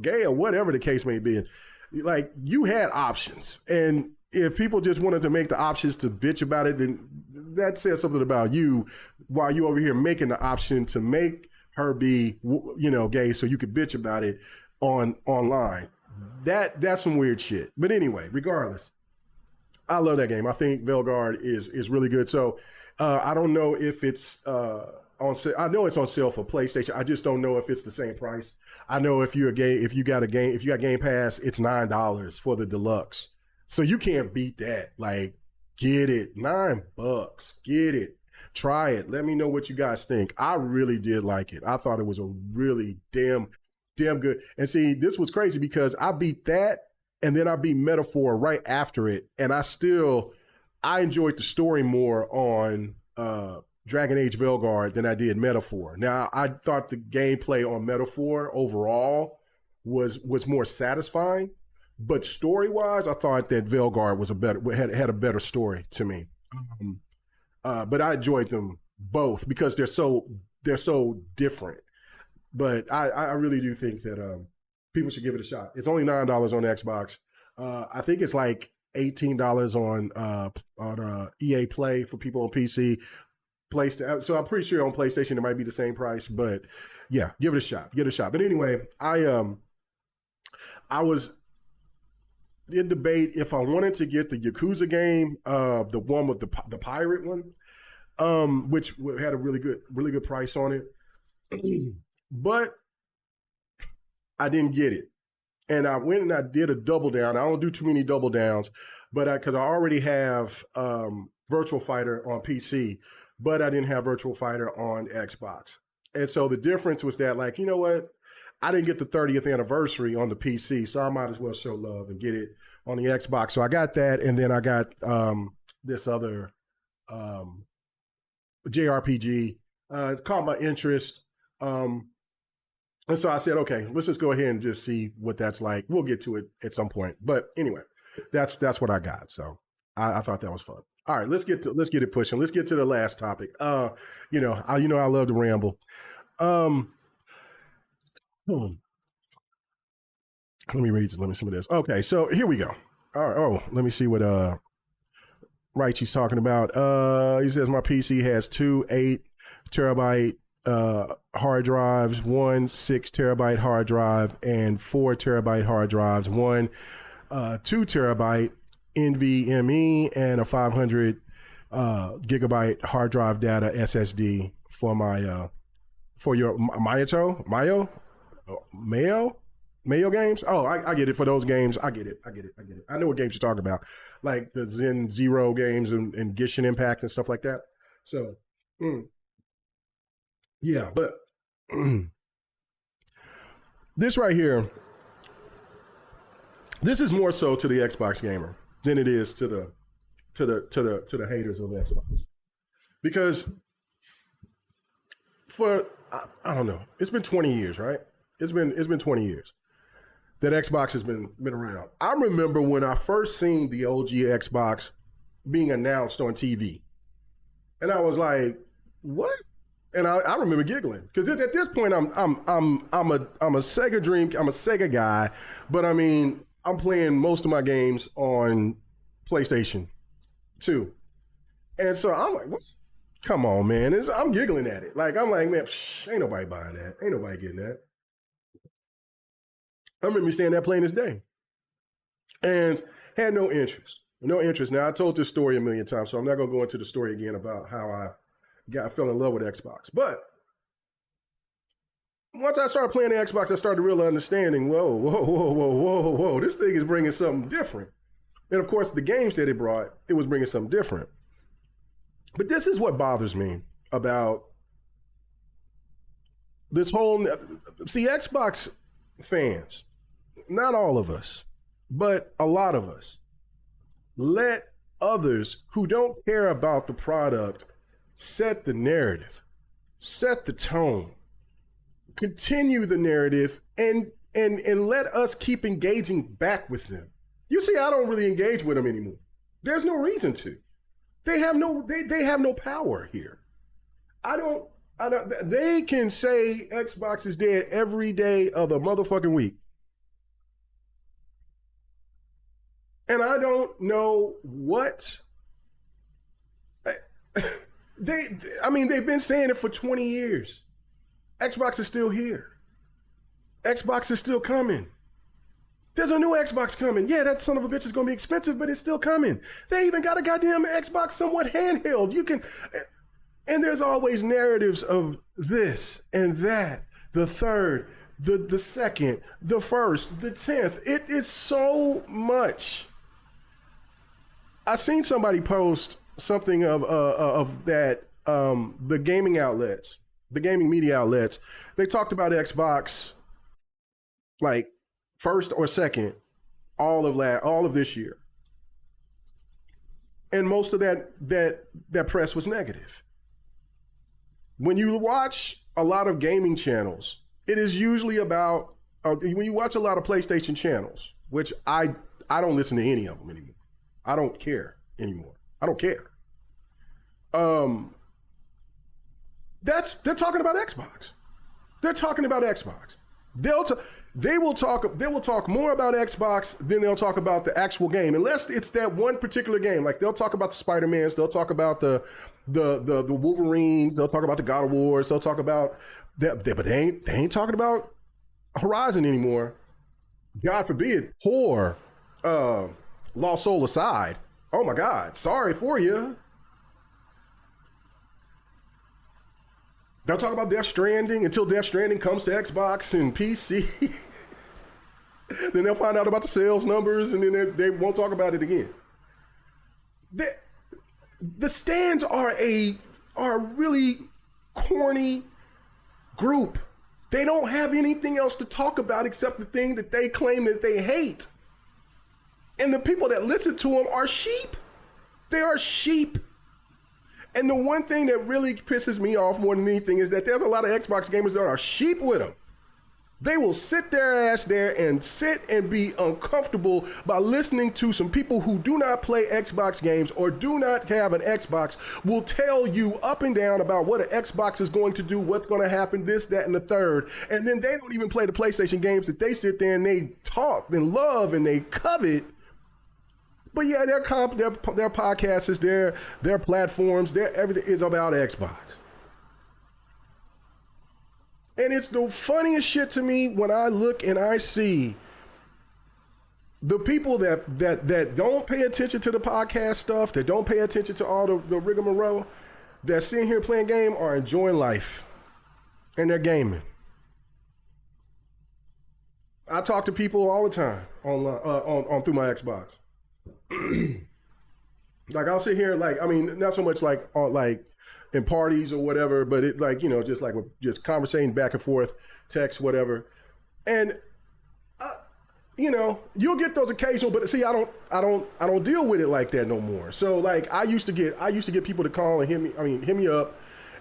Speaker 1: gay or whatever the case may be. Like, you had options, and if people just wanted to make the options to bitch about it, then that says something about you while you over here making the option to make her be, gay so you could bitch about it online. That's some weird shit. But anyway, regardless, I love that game. I think Veilguard is really good. So I don't know if it's on sale. I know it's on sale for PlayStation. I just don't know if it's the same price. I know if you got Game Pass, it's $9 for the deluxe. So you can't beat that. Like, get it. $9. Get it. Try it. Let me know what you guys think. I really did like it. I thought it was a really damn good. And see, this was crazy because I beat that and then I beat Metaphor right after it. And I enjoyed the story more on Dragon Age Veilguard than I did Metaphor. Now, I thought the gameplay on Metaphor overall was more satisfying. But story-wise, I thought that Veilguard had a better story to me. But I enjoyed them both because they're so different. But I really do think that people should give it a shot. It's only $9 on Xbox. I think it's like $18 on EA Play for people on PC. So I'm pretty sure on PlayStation it might be the same price. But yeah, give it a shot. But anyway, I was in debate if I wanted to get the Yakuza game, the one with the pirate one, which had a really good price on it, but I didn't get it. And I went and I did a double down. I don't do too many double downs, but because I already have Virtual Fighter on PC, but I didn't have Virtual Fighter on Xbox. And so the difference was that, like, you know what? I didn't get the 30th anniversary on the PC, so I might as well show love and get it on the Xbox. So I got that, and then I got this other JRPG. It's caught my interest. And so I said, okay, let's just go ahead and just see what that's like. We'll get to it at some point. But anyway, that's what I got. So I thought that was fun. All right, let's get it pushing. Let's get to the last topic. I love to ramble. Hmm, let me read some of this. Okay, so here we go. All right. Oh, let me see what Raichi's talking about. He says my PC has two 8 terabyte hard drives, one 6 terabyte hard drive, and 4 terabyte hard drives, one 2 terabyte NVMe, and a 500 gigabyte hard drive data SSD for my for your Mayo games. Oh, I get it. For those games, I get it. I know what games you're talking about, like the Zen Zero games and Genshin Impact and stuff like that. So, yeah, but this right here, this is more so to the Xbox gamer than it is to the haters of Xbox, because for I don't know, it's been 20 years, right? It's been 20 years that Xbox has been around. I remember when I first seen the OG Xbox being announced on TV, and I was like, "What?" And I remember giggling, because at this point I'm a Sega guy, but I mean I'm playing most of my games on PlayStation 2, and so I'm like, "What? Come on, man!" I'm giggling at it. Like I'm like, "Man, ain't nobody buying that. Ain't nobody getting that." I remember saying that plain as day, and had no interest. Now I told this story a million times, so I'm not gonna go into the story again about how I fell in love with Xbox. But once I started playing the Xbox, I started really understanding, whoa, this thing is bringing something different. And of course, the games that it brought, it was bringing something different. But this is what bothers me about this whole, see, Xbox fans, not all of us, but a lot of us, let others who don't care about the product set the narrative, set the tone, continue the narrative, and let us keep engaging back with them. You see, I don't really engage with them anymore. There's no reason to. They have no power here. I don't. They can say Xbox is dead every day of the motherfucking week, and I don't know what. They've been saying it for 20 years. Xbox is still here. Xbox is still coming. There's a new Xbox coming. Yeah, that son of a bitch is going to be expensive, but it's still coming. They even got a goddamn Xbox somewhat handheld. You can, and there's always narratives of this and that, the third, the second, the first, the 10th. It is so much. I seen somebody post something of that, the gaming outlets, the gaming media outlets, they talked about Xbox like first or second all of this year, and most of that press was negative. When you watch a lot of gaming channels, it is usually about when you watch a lot of PlayStation channels, which I don't listen to any of them anymore. I don't care anymore. I don't care. They're talking about Xbox. They're talking about Xbox. They will talk more about Xbox than they'll talk about the actual game, unless it's that one particular game. Like they'll talk about the Spider-Mans, they'll talk about the Wolverines, they'll talk about the God of Wars, they'll talk about that, but they ain't talking about Horizon anymore. God forbid, poor Lost Soul aside. Oh my God, sorry for you. They'll talk about Death Stranding until Death Stranding comes to Xbox and PC. Then they'll find out about the sales numbers, and then they won't talk about it again. The stands are a really corny group. They don't have anything else to talk about except the thing that they claim that they hate. And the people that listen to them are sheep. They are sheep. And the one thing that really pisses me off more than anything is that there's a lot of Xbox gamers that are sheep with them. They will sit their ass there and sit and be uncomfortable by listening to some people who do not play Xbox games or do not have an Xbox will tell you up and down about what an Xbox is going to do, what's going to happen, this, that, and the third. And then they don't even play the PlayStation games that they sit there and they talk and love and they covet. But yeah, their podcasts is their platforms, their everything is about Xbox. And it's the funniest shit to me when I look and I see the people that don't pay attention to the podcast stuff, that don't pay attention to all the rigmarole, that sitting here playing game are enjoying life and they're gaming. I talk to people all the time on through my Xbox. Like I'll sit here, like, I mean, not so much like in parties or whatever, but it like, you know, just like just conversating back and forth, text, whatever. And you know, you'll get those occasional, but see, I don't deal with it like that no more. So like I used to get people to call and hit me up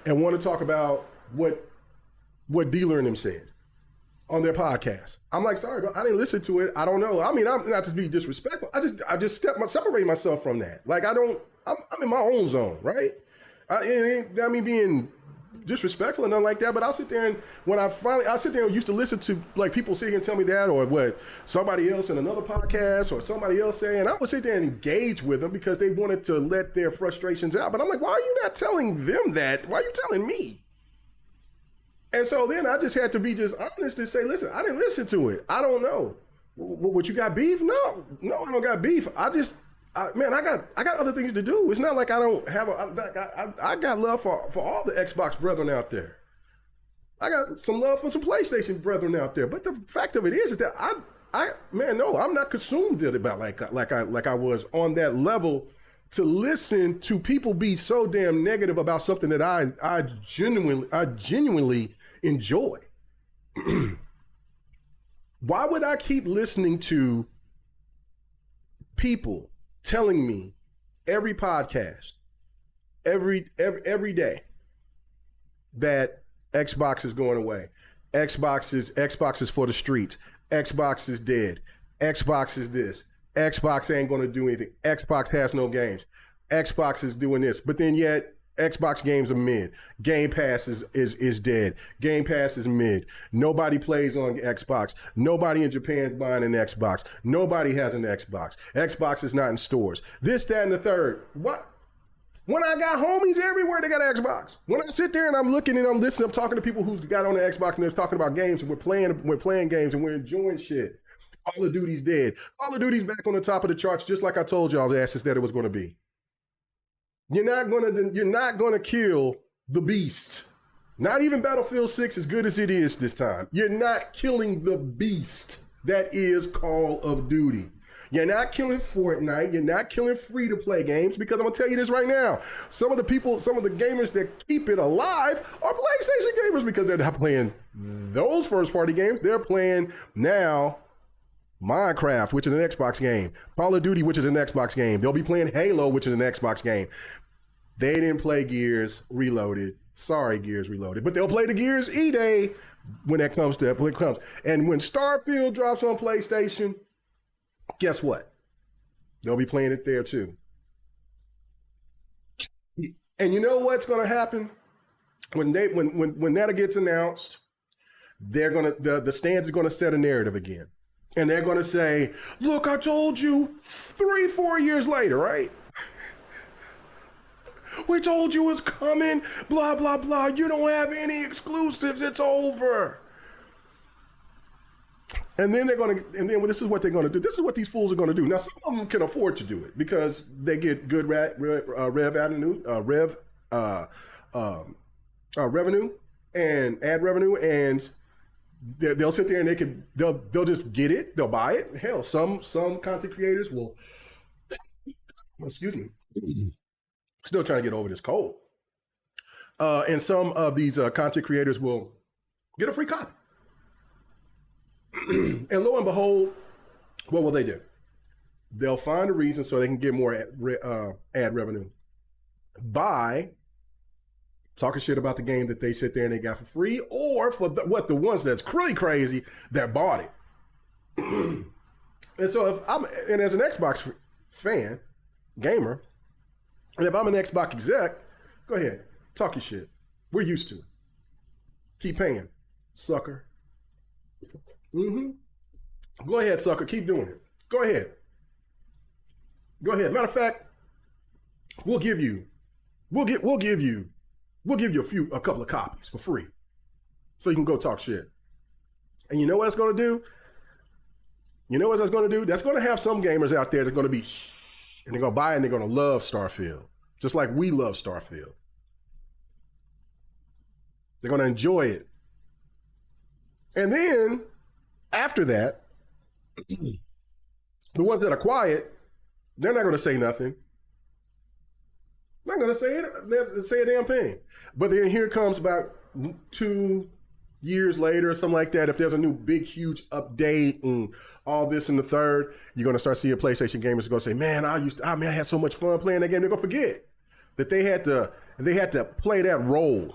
Speaker 1: and want to talk about what Dealer and them said on their podcast. I'm like, sorry, bro, I didn't listen to it. I don't know. I mean, I'm not to be disrespectful. I just separate myself from that. Like I'm in my own zone, right? I mean, being disrespectful and nothing like that, but I'll sit there and I sit there and used to listen to like people sit here and tell me that, or what somebody else in another podcast or somebody else saying, I would sit there and engage with them because they wanted to let their frustrations out. But I'm like, why are you not telling them that? Why are you telling me? And so then I just had to be just honest and say, listen, I didn't listen to it. I don't know. What, you got beef? No, I don't got beef. I got other things to do. It's not like I don't have I got love for all the Xbox brethren out there. I got some love for some PlayStation brethren out there. But the fact of it is that I'm not consumed about like I was on that level to listen to people be so damn negative about something that I genuinely enjoy. Why would I keep listening to people telling me every podcast, every day that Xbox is going away? Xbox is for the streets. Xbox is dead. Xbox is this. Xbox ain't going to do anything. Xbox has no games. Xbox is doing this. But then yet Xbox games are mid. Game Pass is dead. Game Pass is mid. Nobody plays on Xbox. Nobody in Japan is buying an Xbox. Nobody has an Xbox. Xbox is not in stores. This, that, and the third. What? When I got homies everywhere, they got an Xbox. When I sit there and I'm looking and I'm listening, I'm talking to people who's got on the Xbox and they're talking about games and we're playing games and we're enjoying shit. Call of Duty's dead. Call of Duty's back on the top of the charts, just like I told y'all's asses that it was going to be. You're not gonna kill the beast. Not even Battlefield 6, as good as it is this time. You're not killing the beast that is Call of Duty. You're not killing Fortnite. You're not killing free-to-play games, because I'm gonna tell you this right now. Some of the gamers that keep it alive are PlayStation gamers, because they're not playing those first-party games. They're playing now Minecraft, which is an Xbox game. Call of Duty, which is an Xbox game. They'll be playing Halo, which is an Xbox game. They didn't play Gears Reloaded. Sorry, Gears Reloaded. But they'll play the Gears E-Day when it comes. And when Starfield drops on PlayStation, guess what? They'll be playing it there too. And you know what's going to happen? When that gets announced, the stands are going to set a narrative again. And they're going to say, look, I told you 3-4 years later, right? We told you it's coming, blah, blah, blah. You don't have any exclusives. It's over. And then this is what they're going to do. This is what these fools are going to do. Now, some of them can afford to do it because they get good revenue and ad revenue, and they'll sit there and they'll just get it. They'll buy it. Hell, some content creators will. Excuse me. Still trying to get over this cold. And some of these content creators will get a free copy. And lo and behold, what will they do? They'll find a reason so they can get more ad revenue by talking shit about the game that they sit there and they got for free, or for the ones that's really crazy that bought it. And so as an Xbox fan, gamer, and if I'm an Xbox exec, go ahead, talk your shit. We're used to it. Keep paying, sucker. Go ahead, sucker. Keep doing it. Go ahead. Go ahead. Matter of fact, we'll give you a couple of copies for free, so you can go talk shit. And you know what it's going to do? You know what that's going to do? That's going to have some gamers out there that's going to be and they're going to buy it and they're going to love Starfield, just like we love Starfield. They're going to enjoy it. And then, after that, the ones that are quiet, they're not going to say nothing. Not going to say a damn thing. But then here comes about 2 years later or something like that. If there's a new big, huge update and all this and the third, you're going to start seeing PlayStation gamers going to say, man, I had so much fun playing that game. They're going to forget that they had to play that role.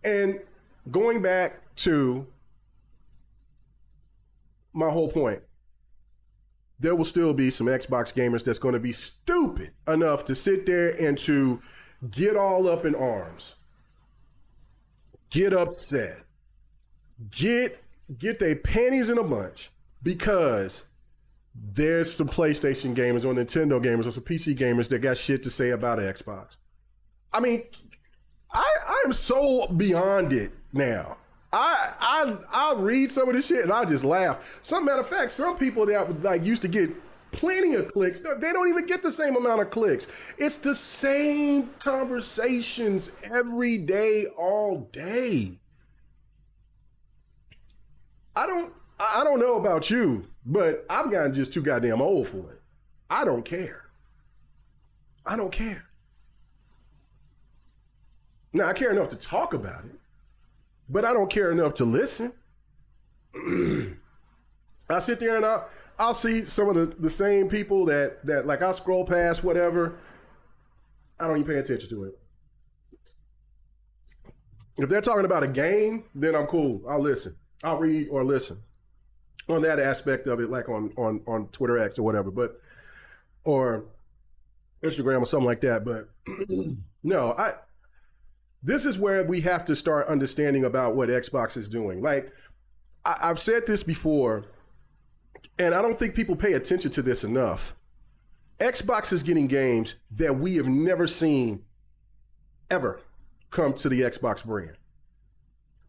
Speaker 1: And going back to my whole point, there will still be some Xbox gamers that's going to be stupid enough to sit there and to get all up in arms, get upset, get their panties in a bunch because there's some PlayStation gamers or Nintendo gamers or some PC gamers that got shit to say about Xbox. I mean, I am so beyond it now. I read some of this shit and I just laugh. Matter of fact, some people that like used to get plenty of clicks, they don't even get the same amount of clicks. It's the same conversations every day, all day. I don't know about you, but I've gotten just too goddamn old for it. I don't care. Now, I care enough to talk about it, but I don't care enough to listen. I sit there and I'll see some of the same people that like I'll scroll past whatever. I don't even pay attention to it. If they're talking about a game, then I'm cool. I'll listen. I'll read or listen on that aspect of it, like on Twitter X or whatever, or Instagram or something like that. But no, this is where we have to start understanding about what Xbox is doing. Like, I've said this before, and I don't think people pay attention to this enough. Xbox is getting games that we have never seen ever come to the Xbox brand.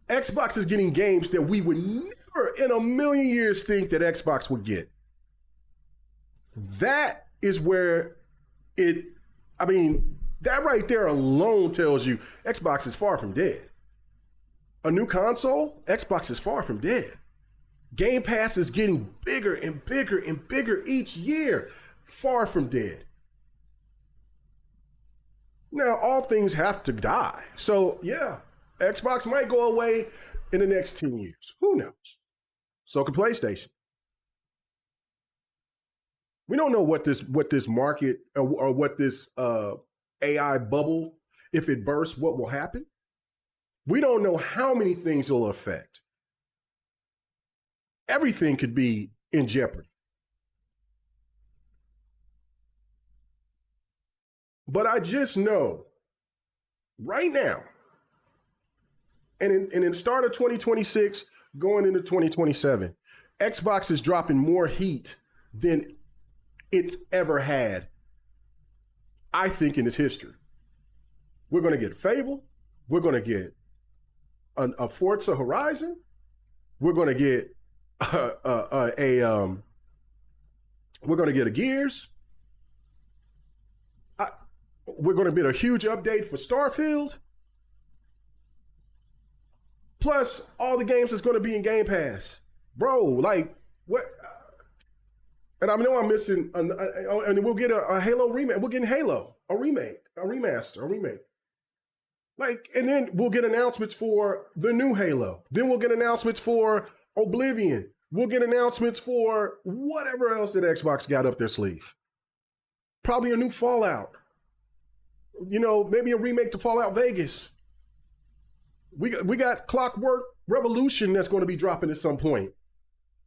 Speaker 1: Xbox is getting games that we would never in a million years think that Xbox would get. That is where that right there alone tells you Xbox is far from dead. A new console, Xbox is far from dead. Game Pass is getting bigger and bigger and bigger each year. Far from dead. Now, all things have to die. So, yeah, Xbox might go away in the next 10 years. Who knows? So can PlayStation. We don't know what this market or what this AI bubble, if it bursts, what will happen? We don't know how many things it'll affect. Everything could be in jeopardy. But I just know right now, and in the start of 2026, going into 2027, Xbox is dropping more heat than it's ever had, I think, in its history. We're going to get Fable. We're going to get a Forza Horizon. We're going to get we're going to get a Gears. We're going to get a huge update for Starfield. Plus all the games that's going to be in Game Pass. Bro, like, what? And I know I'm missing, and we'll get a Halo remake. We're getting Halo, a remake, a remaster, a remake. Like, and then we'll get announcements for the new Halo. Then we'll get announcements for Oblivion. We'll get announcements for whatever else that Xbox got up their sleeve. Probably a new Fallout. maybe a remake to Fallout Vegas. We got Clockwork Revolution that's going to be dropping at some point.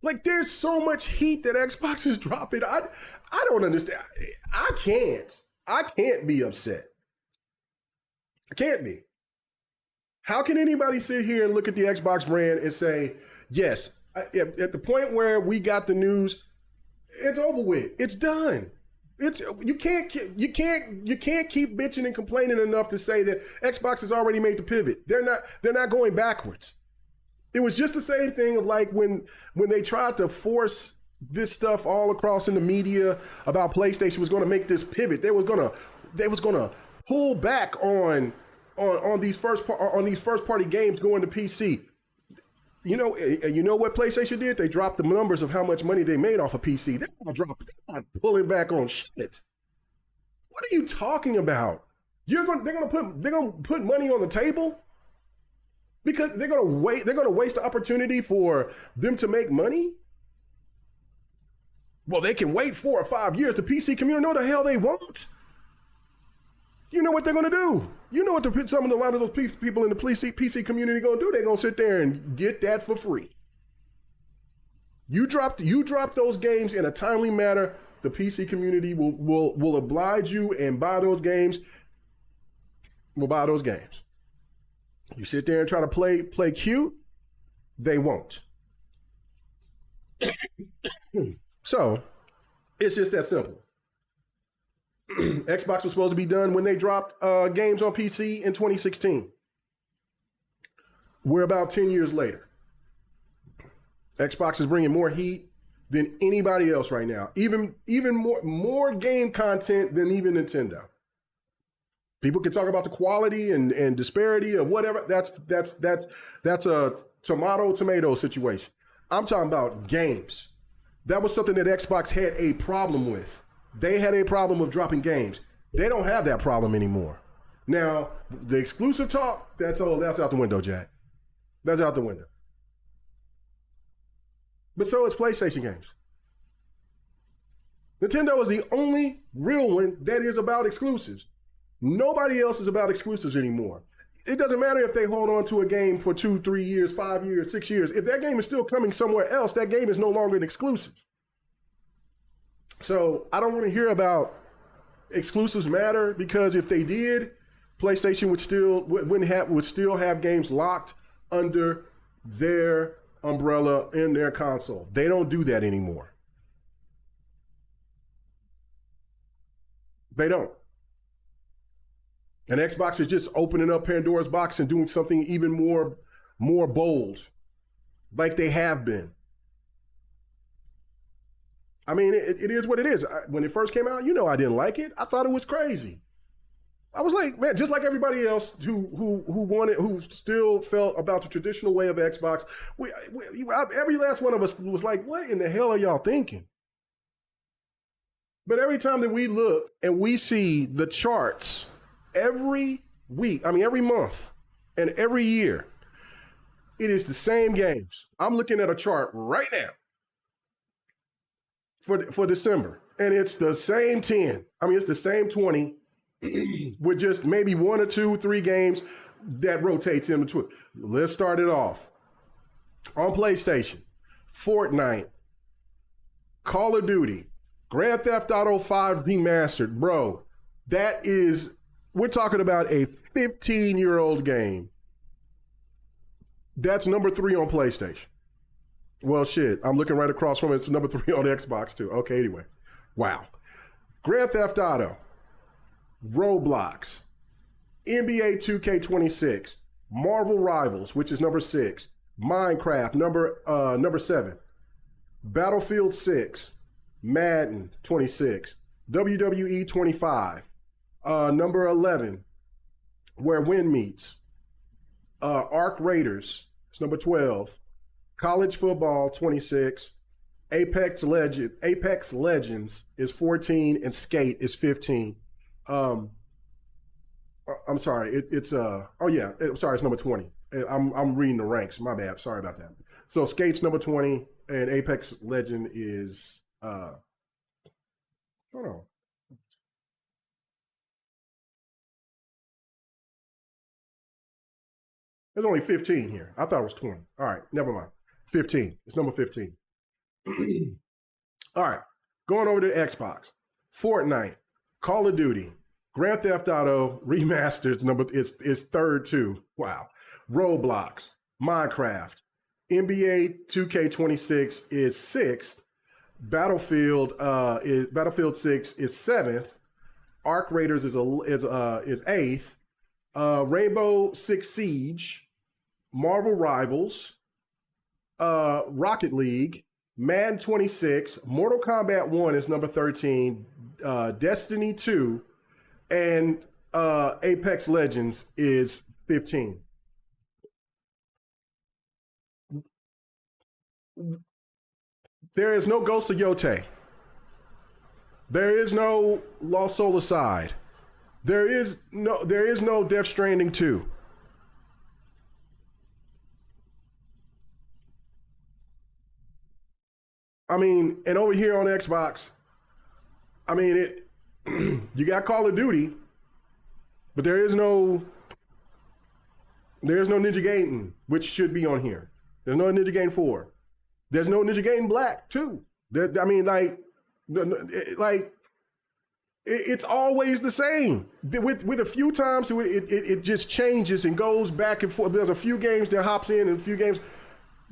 Speaker 1: Like, there's so much heat that Xbox is dropping. I don't understand. I can't be upset. I can't be. How can anybody sit here and look at the Xbox brand and say, yes, at the point where we got the news, it's over with. It's done. You can't keep bitching and complaining enough to say that Xbox has already made the pivot. They're not going backwards. It was just the same thing of like when they tried to force this stuff all across in the media about PlayStation was going to make this pivot. They was gonna pull back on these first party games going to PC. You know what PlayStation did? They dropped the numbers of how much money they made off of PC. They're not pulling back on shit. What are you talking about? They're gonna put money on the table because they're gonna waste the opportunity for them to make money. Well, they can wait 4 or 5 years. The PC community know the hell they won't. You know what they're going to do. You know what a lot of those people in the PC community going to do. They're going to sit there and get that for free. You drop those games in a timely manner. The PC community will oblige you and buy those games. Will buy those games. You sit there and try to play cute. They won't. So it's just that simple. Xbox was supposed to be done when they dropped games on PC in 2016. We're about 10 years later. Xbox is bringing more heat than anybody else right now. Even more game content than even Nintendo. People can talk about the quality and disparity of whatever. That's a tomato situation. I'm talking about games. That was something that Xbox had a problem with. They had a problem with dropping games. They don't have that problem anymore. Now, the exclusive talk, that's out the window, Jack. That's out the window. But so is PlayStation games. Nintendo is the only real one that is about exclusives. Nobody else is about exclusives anymore. It doesn't matter if they hold on to a game for 2, 3 years, 5 years, 6 years. If that game is still coming somewhere else, that game is no longer an exclusive. So I don't want to hear about exclusives matter, because if they did, PlayStation would still have games locked under their umbrella in their console. They don't do that anymore. They don't. And Xbox is just opening up Pandora's box and doing something even more bold, like they have been. I mean, it is what it is. When it first came out, I didn't like it. I thought it was crazy. I was like, man, just like everybody else who still felt about the traditional way of Xbox. Every last one of us was like, what in the hell are y'all thinking? But every time that we look and we see the charts every month and every year, it is the same games. I'm looking at a chart right now for December, and it's the same 10. It's the same 20 with just maybe 1 or 2, 3 games that rotates in between. Let's start it off. On PlayStation, Fortnite, Call of Duty, Grand Theft Auto 5 Remastered. Bro, we're talking about a 15-year-old game. That's number 3 on PlayStation. Well, shit, I'm looking right across from it. It's number 3 on Xbox, too. Okay, anyway. Wow. Grand Theft Auto, Roblox, NBA 2K26, Marvel Rivals, which is number 6, Minecraft, number 7, Battlefield 6, Madden 26, WWE 25, number 11, Where Wind Meets, Arc Raiders, it's number 12, College Football 26, Apex Legends is 14, and Skate is 15. I'm sorry, it's number 20. I'm reading the ranks. My bad. Sorry about that. So Skate's number 20, and Apex Legend is hold on. There's only 15 here. I thought it was 20. All right, never mind. 15. It's number 15. All right, going over to Xbox. Fortnite, Call of Duty, Grand Theft Auto Remastered is third too. Wow. Roblox, Minecraft, NBA 2K26 is sixth. Battlefield 6 is seventh. Arc Raiders is eighth. Rainbow Six Siege, Marvel Rivals, Rocket League, Madden 26, Mortal Kombat 1 is number 13, Destiny 2, and Apex Legends is 15. There is no Ghost of Yote. There is no Lost Soul Aside. There is no Death Stranding 2. I mean, and over here on Xbox, I mean you got Call of Duty, but there's no Ninja Gaiden, which should be on here. There's no Ninja Gaiden 4. There's no Ninja Gaiden Black 2. I mean, it's always the same. With a few times, it just changes and goes back and forth. There's a few games that hops in and a few games.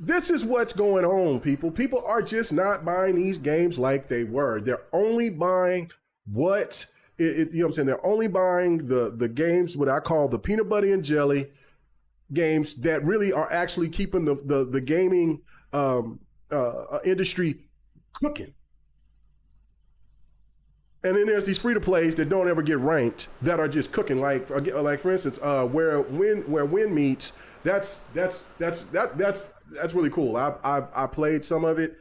Speaker 1: This is what's going on, people. People are just not buying these games like they were. They're only buying you know what I'm saying? They're only buying the games, what I call the peanut butter and jelly games that really are actually keeping the gaming industry cooking. And then there's these free-to-plays that don't ever get ranked that are just cooking. Like for instance, where Win meets. That's really cool. I played some of it.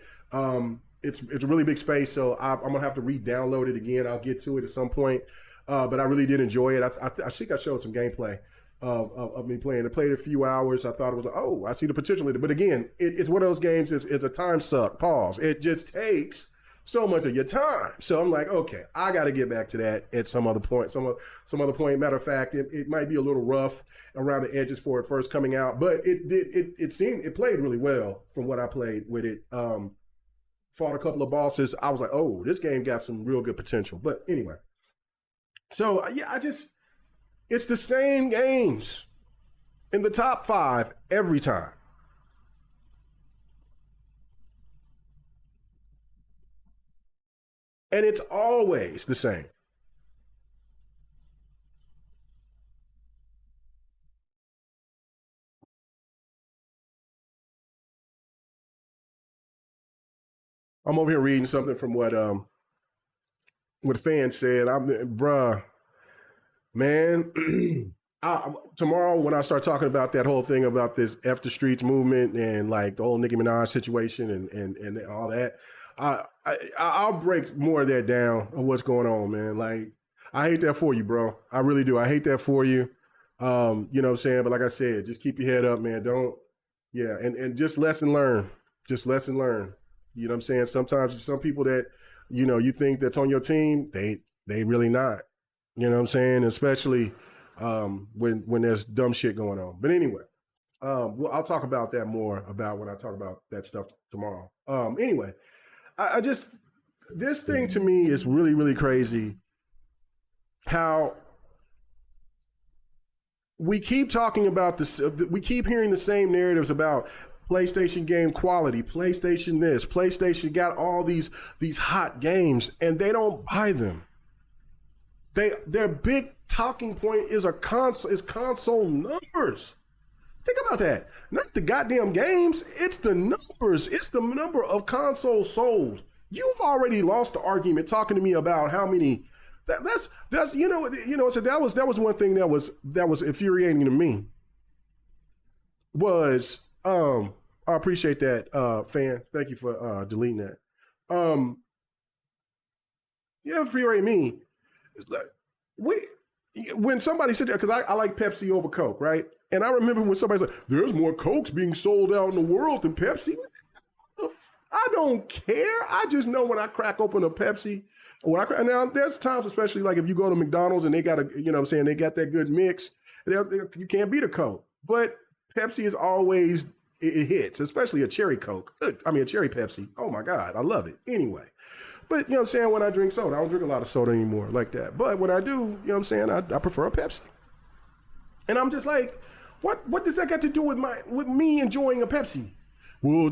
Speaker 1: It's a really big space, so I'm gonna have to re-download it again. I'll get to it at some point. But I really did enjoy it. I think I showed some gameplay of me playing. I played a few hours. I thought it was I see the potential in it. But again, it's one of those games. It's a time suck. Pause. It just takes so much of your time. So I'm like, okay, I got to get back to that at some other point. Some other point. Matter of fact, it might be a little rough around the edges for it first coming out, but it played really well from what I played with it. Fought a couple of bosses. I was like, oh, this game got some real good potential. But anyway, so yeah, it's the same games in the top 5 every time. And it's always the same. I'm over here reading something from what a fan said. Bruh, man, tomorrow when I start talking about that whole thing about this F the Streets movement and like the whole Nicki Minaj situation and all that, I'll break more of that down of what's going on, man. Like, I hate that for you, bro. I really do. I hate that for you. You know what I'm saying? But like I said, just keep your head up, man. And just lesson learn. Just lesson learn. You know what I'm saying? Sometimes some people that, you think that's on your team, they really not. You know what I'm saying? Especially when there's dumb shit going on. But anyway, I'll talk about that more about when I talk about that stuff tomorrow. Anyway, I just, this thing to me is really, really crazy. How we keep talking about this, we keep hearing the same narratives about PlayStation game quality, PlayStation this, PlayStation got all these hot games, and they don't buy them. Their big talking point is console numbers. Think about that. Not the goddamn games. It's the numbers. It's the number of consoles sold. You've already lost the argument talking to me about how many. That's So that was one thing that was infuriating to me. Was I appreciate that, fan. Thank you for deleting that. Infuriate me. It's like when somebody said that, because I like Pepsi over Coke, right? And I remember when somebody said, there's more Cokes being sold out in the world than Pepsi. I don't care. I just know when I crack open a Pepsi, now there's times, especially like if you go to McDonald's and they got they got that good mix, you can't beat a Coke. But Pepsi is always, it hits, especially a cherry Coke. I mean, a cherry Pepsi. Oh my God, I love it. Anyway. But, you know what I'm saying, when I drink soda, I don't drink a lot of soda anymore like that. But when I do, you know what I'm saying, I prefer a Pepsi. And I'm just like, what does that got to do with me enjoying a Pepsi? Well,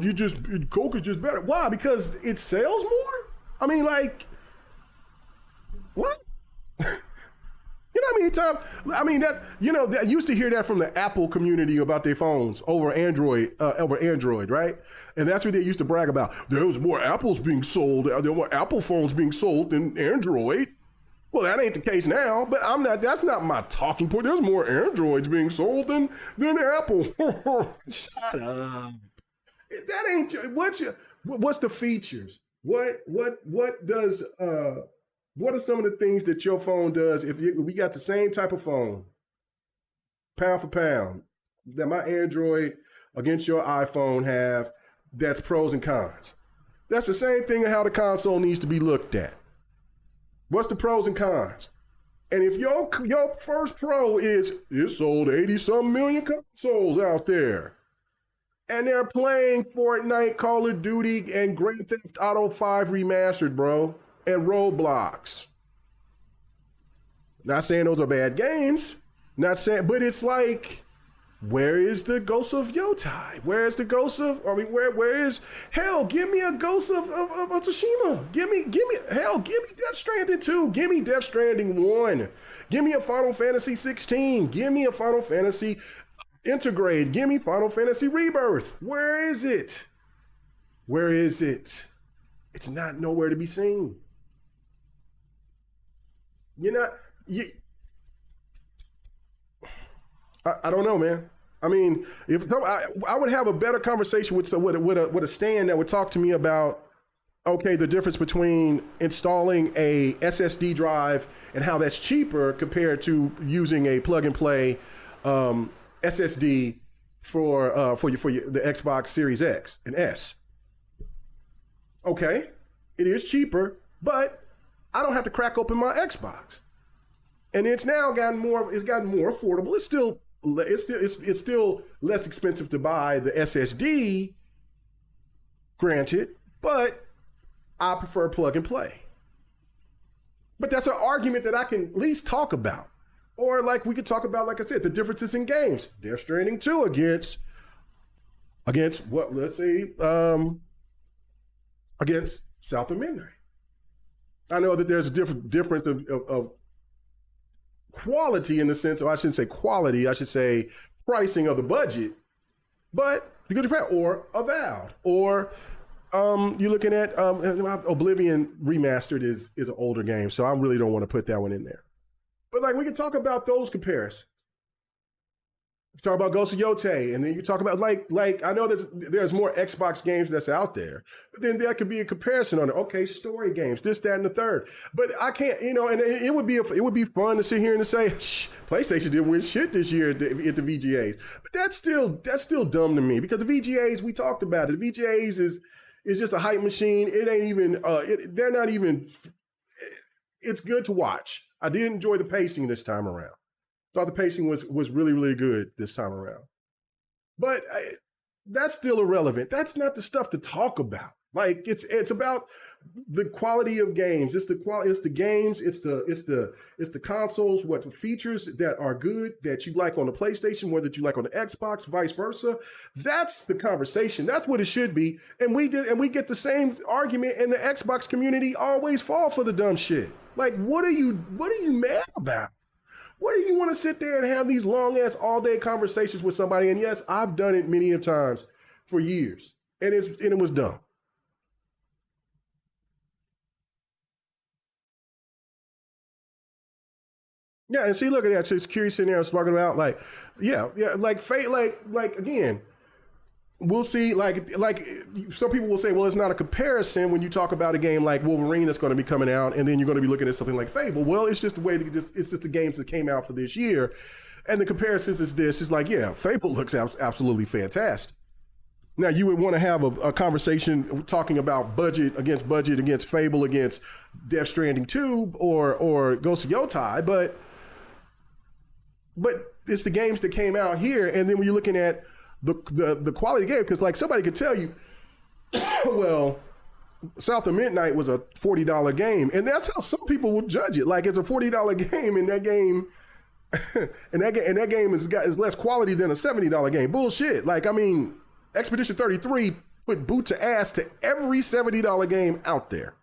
Speaker 1: Coke is just better. Why? Because it sells more? I mean, like, what? You know how many times? I mean, I used to hear that from the Apple community about their phones over Android, right? And that's what they used to brag about. There was more Apples being sold. There were more Apple phones being sold than Android. Well, that ain't the case now, but that's not my talking point. There's more Androids being sold than Apple. Shut up. That ain't, what's the features? What are some of the things that your phone does if we got the same type of phone, pound for pound, that my Android against your iPhone have, that's pros and cons? That's the same thing of how the console needs to be looked at. What's the pros and cons? And if your first pro is, it sold 80-some million consoles out there, and they're playing Fortnite, Call of Duty, and Grand Theft Auto 5 Remastered, bro, and Roblox. Not saying those are bad games. Not saying, but it's like, where is the Ghost of Yotai? Where is the Ghost of, where is, hell, give me a Ghost of Tsushima. Give me Death Stranding 2. Give me Death Stranding 1. Give me a Final Fantasy 16. Give me a Final Fantasy Integrate. Give me Final Fantasy Rebirth. Where is it? Where is it? It's not nowhere to be seen. I don't know, man. I mean, if I would have a better conversation with a stand that would talk to me about, okay, the difference between installing a SSD drive and how that's cheaper compared to using a plug and play SSD for the Xbox Series X and S. Okay, it is cheaper, but I don't have to crack open my Xbox, and it's now gotten more affordable. It's still less expensive to buy the SSD, granted, but I prefer plug and play. But that's an argument that I can at least talk about. Or like we could talk about, like I said, the differences in games. Death Stranding 2 against what, let's say, against South of Midnight. I know that there's a difference of quality in the sense, or I shouldn't say quality, I should say pricing of the budget, but you could compare, or Avowed, or you're looking at Oblivion Remastered is an older game, so I really don't want to put that one in there. But like we can talk about those comparisons. You talk about Ghost of Yotai, and then you talk about like I know there's more Xbox games that's out there, but then there could be a comparison on it. Okay, story games, this, that, and the third. But I can't, and it would be fun to sit here and to say, PlayStation didn't win shit this year at the VGAs. But that's still dumb to me, because the VGAs, we talked about it. The VGAs is just a hype machine. It ain't even. They're not even. It's good to watch. I did enjoy the pacing this time around. Thought the pacing was really, really good this time around. But that's still irrelevant. That's not the stuff to talk about. Like it's about the quality of games. It's the quality. It's the games. It's the consoles. What the features that are good that you like on the PlayStation, whether you like on the Xbox, vice versa. That's the conversation. That's what it should be. And we get the same argument, and the Xbox community always fall for the dumb shit. Like, what are you mad about? What do you want to sit there and have these long ass all day conversations with somebody? And yes, I've done it many of times for years, and it was dumb. Yeah, and see, look at that. So it's curious in there talking about like, yeah, like fate, like again. We'll see, like some people will say, well, it's not a comparison when you talk about a game like Wolverine that's going to be coming out, and then you're going to be looking at something like Fable. Well, it's just the way it's just the games that came out for this year, and the comparisons is this. It's like, yeah, Fable looks absolutely fantastic. Now, you would want to have a conversation talking about budget against Fable, against Death Stranding 2 or Ghost of Yotai, but but it's the games that came out here, and then when you're looking at the quality of the game, because like somebody could tell you, well, South of Midnight was a $40 game, and that's how some people will judge it. Like it's a $40 game, and that game, and that game is less quality than a $70 game. Bullshit. Like I mean, Expedition 33 put boot to ass to every $70 game out there.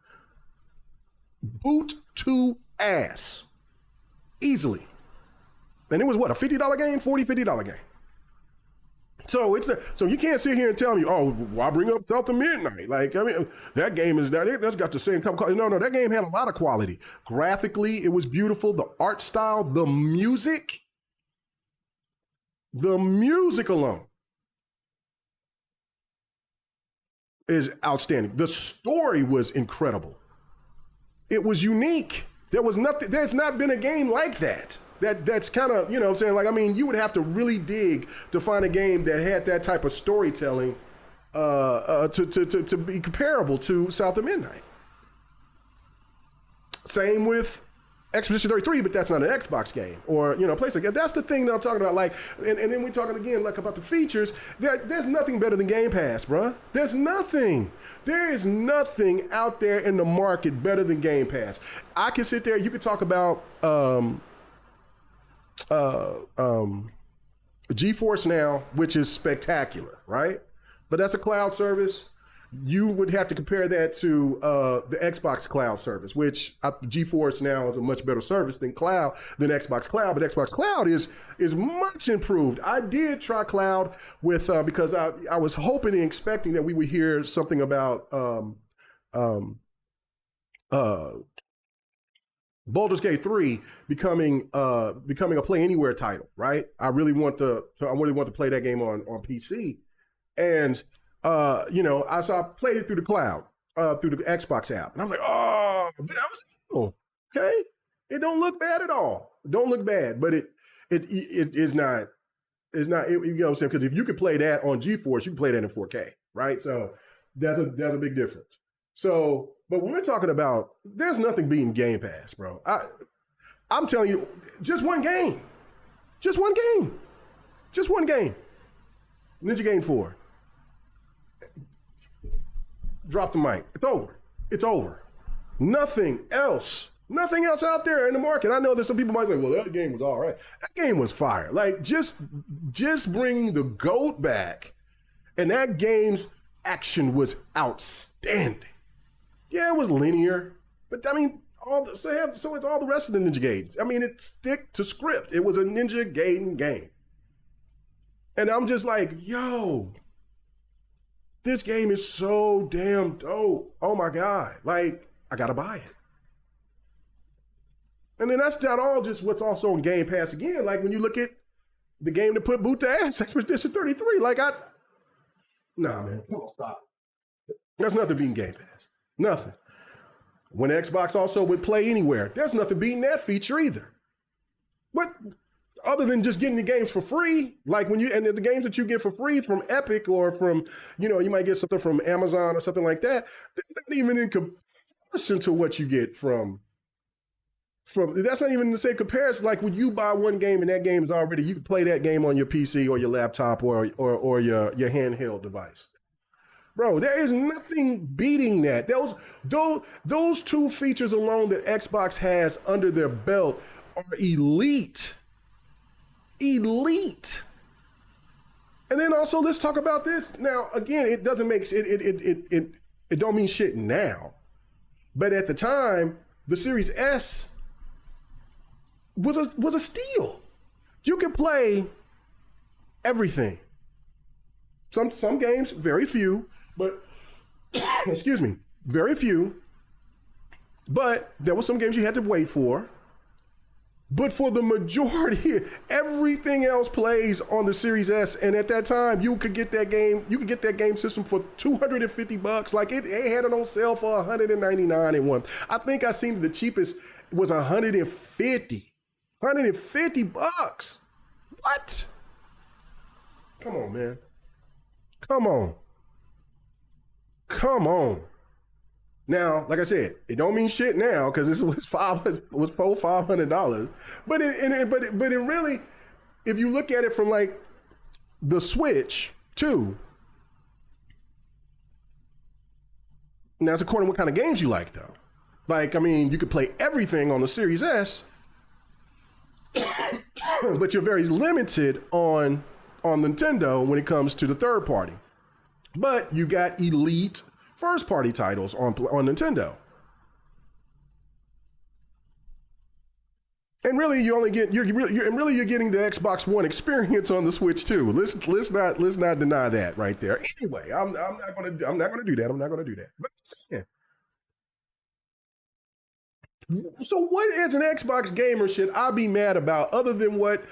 Speaker 1: Boot to ass, easily. And it was what, a $50 game, $50 game. So so you can't sit here and tell me, oh, why bring up South of Midnight? Like, I mean, that game that's got the same couple. No, that game had a lot of quality. Graphically, it was beautiful. The art style, the music alone is outstanding. The story was incredible. It was unique. There's not been a game like that. That's kind of, you know what I'm saying? Like, I mean, you would have to really dig to find a game that had that type of storytelling to be comparable to South of Midnight. Same with Expedition 33, but that's not an Xbox game or, you know, PlayStation. That's the thing that I'm talking about. Like, and then we're talking again, like about the features. There's nothing better than Game Pass, bruh. There's nothing. There is nothing out there in the market better than Game Pass. I can sit there, you could talk about GeForce Now, which is spectacular, right? But that's a cloud service. You would have to compare that to the Xbox cloud service, which GeForce Now is a much better service than Xbox Cloud. But Xbox Cloud is much improved. I did try cloud with because I was hoping and expecting that we would hear something about Baldur's Gate 3 becoming a Play Anywhere title, right? I really want to play that game on PC, and you know, I played it through the cloud, through the Xbox app, and I was like, oh, but I was okay. It don't look bad at all. It don't look bad, but it is not. It's not. You know what I'm saying? Because if you could play that on GeForce, you can play that in 4K, right? So that's a big difference. So, but when we're talking about, there's nothing beating Game Pass, bro. I'm telling you, just one game. Ninja Gaiden 4. Drop the mic. It's over. Nothing else out there in the market. I know that some people might say, well, that game was all right. That game was fire. Like, just bringing the GOAT back, and that game's action was outstanding. Yeah, it was linear, but I mean, so it's all the rest of the Ninja Gaidens. I mean, it stick to script. It was a Ninja Gaiden game. And I'm just like, yo, this game is so damn dope. Oh my God. Like, I gotta buy it. And then that's not all just what's also on Game Pass again. Like when you look at the game that put boot to ass, Expedition 33, like nah, man, come on, stop. There's nothing beating Game Pass. Nothing. When Xbox also would Play Anywhere, there's nothing beating that feature either. But other than just getting the games for free, like and the games that you get for free from Epic or from, you know, you might get something from Amazon or something like that, that's not even in comparison to what you get from that's not even the same comparison. Like when you buy one game and that game is already, you can play that game on your PC or your laptop or your handheld device. Bro, there is nothing beating that. Those two features alone that Xbox has under their belt are elite. Elite. And then also let's talk about this. Now, again, it doesn't make it don't mean shit now. But at the time, the Series S was a steal. You could play everything. Some games, very few, but excuse me, very few. But there were some games you had to wait for. But for the majority, everything else plays on the Series S. And at that time, you could get that game system for $250. Like it had it on sale for $199 in one. I think I seen the cheapest was $150. $150. What? Come on, man. Come on. Now, like I said, it don't mean shit now because this was $500. But it really, if you look at it from like the Switch too, now it's according to what kind of games you like though. Like, I mean, you could play everything on the Series S, but you're very limited on Nintendo when it comes to the third party. But you got elite first party titles on Nintendo. And really, you're getting the Xbox One experience on the Switch too. Let's not deny that right there. Anyway, I'm not gonna do that. But so what as an Xbox gamer should I be mad about other than what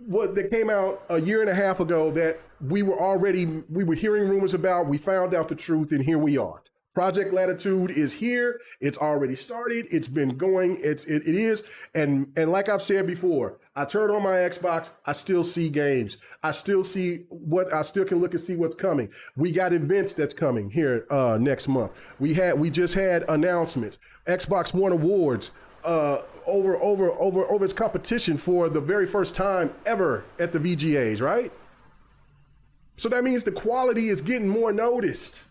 Speaker 1: that came out a year and a half ago that we were hearing rumors about, we found out the truth, and here we are. Project Latitude is here. It's already started. It's been going. It is. And like I've said before, I turn on my Xbox. I still see games. I still can look and see what's coming. We got events that's coming here next month. We just had announcements. Xbox One Awards over its competition for the very first time ever at the VGAs, right? So that means the quality is getting more noticed.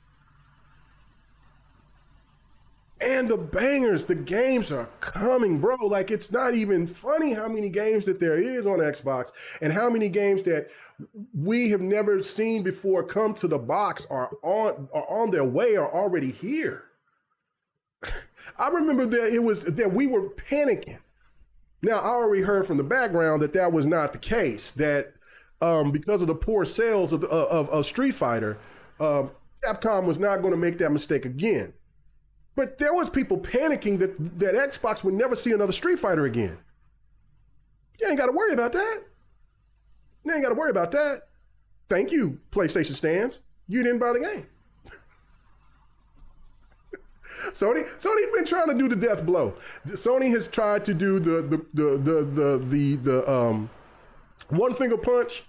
Speaker 1: And the bangers, the games are coming, bro. Like, it's not even funny how many games that there is on Xbox and how many games that we have never seen before come to the box are on their way, are already here. I remember that we were panicking. Now, I already heard from the background that was not the case, that because of the poor sales of Street Fighter, Capcom was not going to make that mistake again. But there was people panicking that Xbox would never see another Street Fighter again. You ain't got to worry about that. Thank you, PlayStation stands. You didn't buy the game. Sony been trying to do the death blow. Sony has tried to do the one finger punch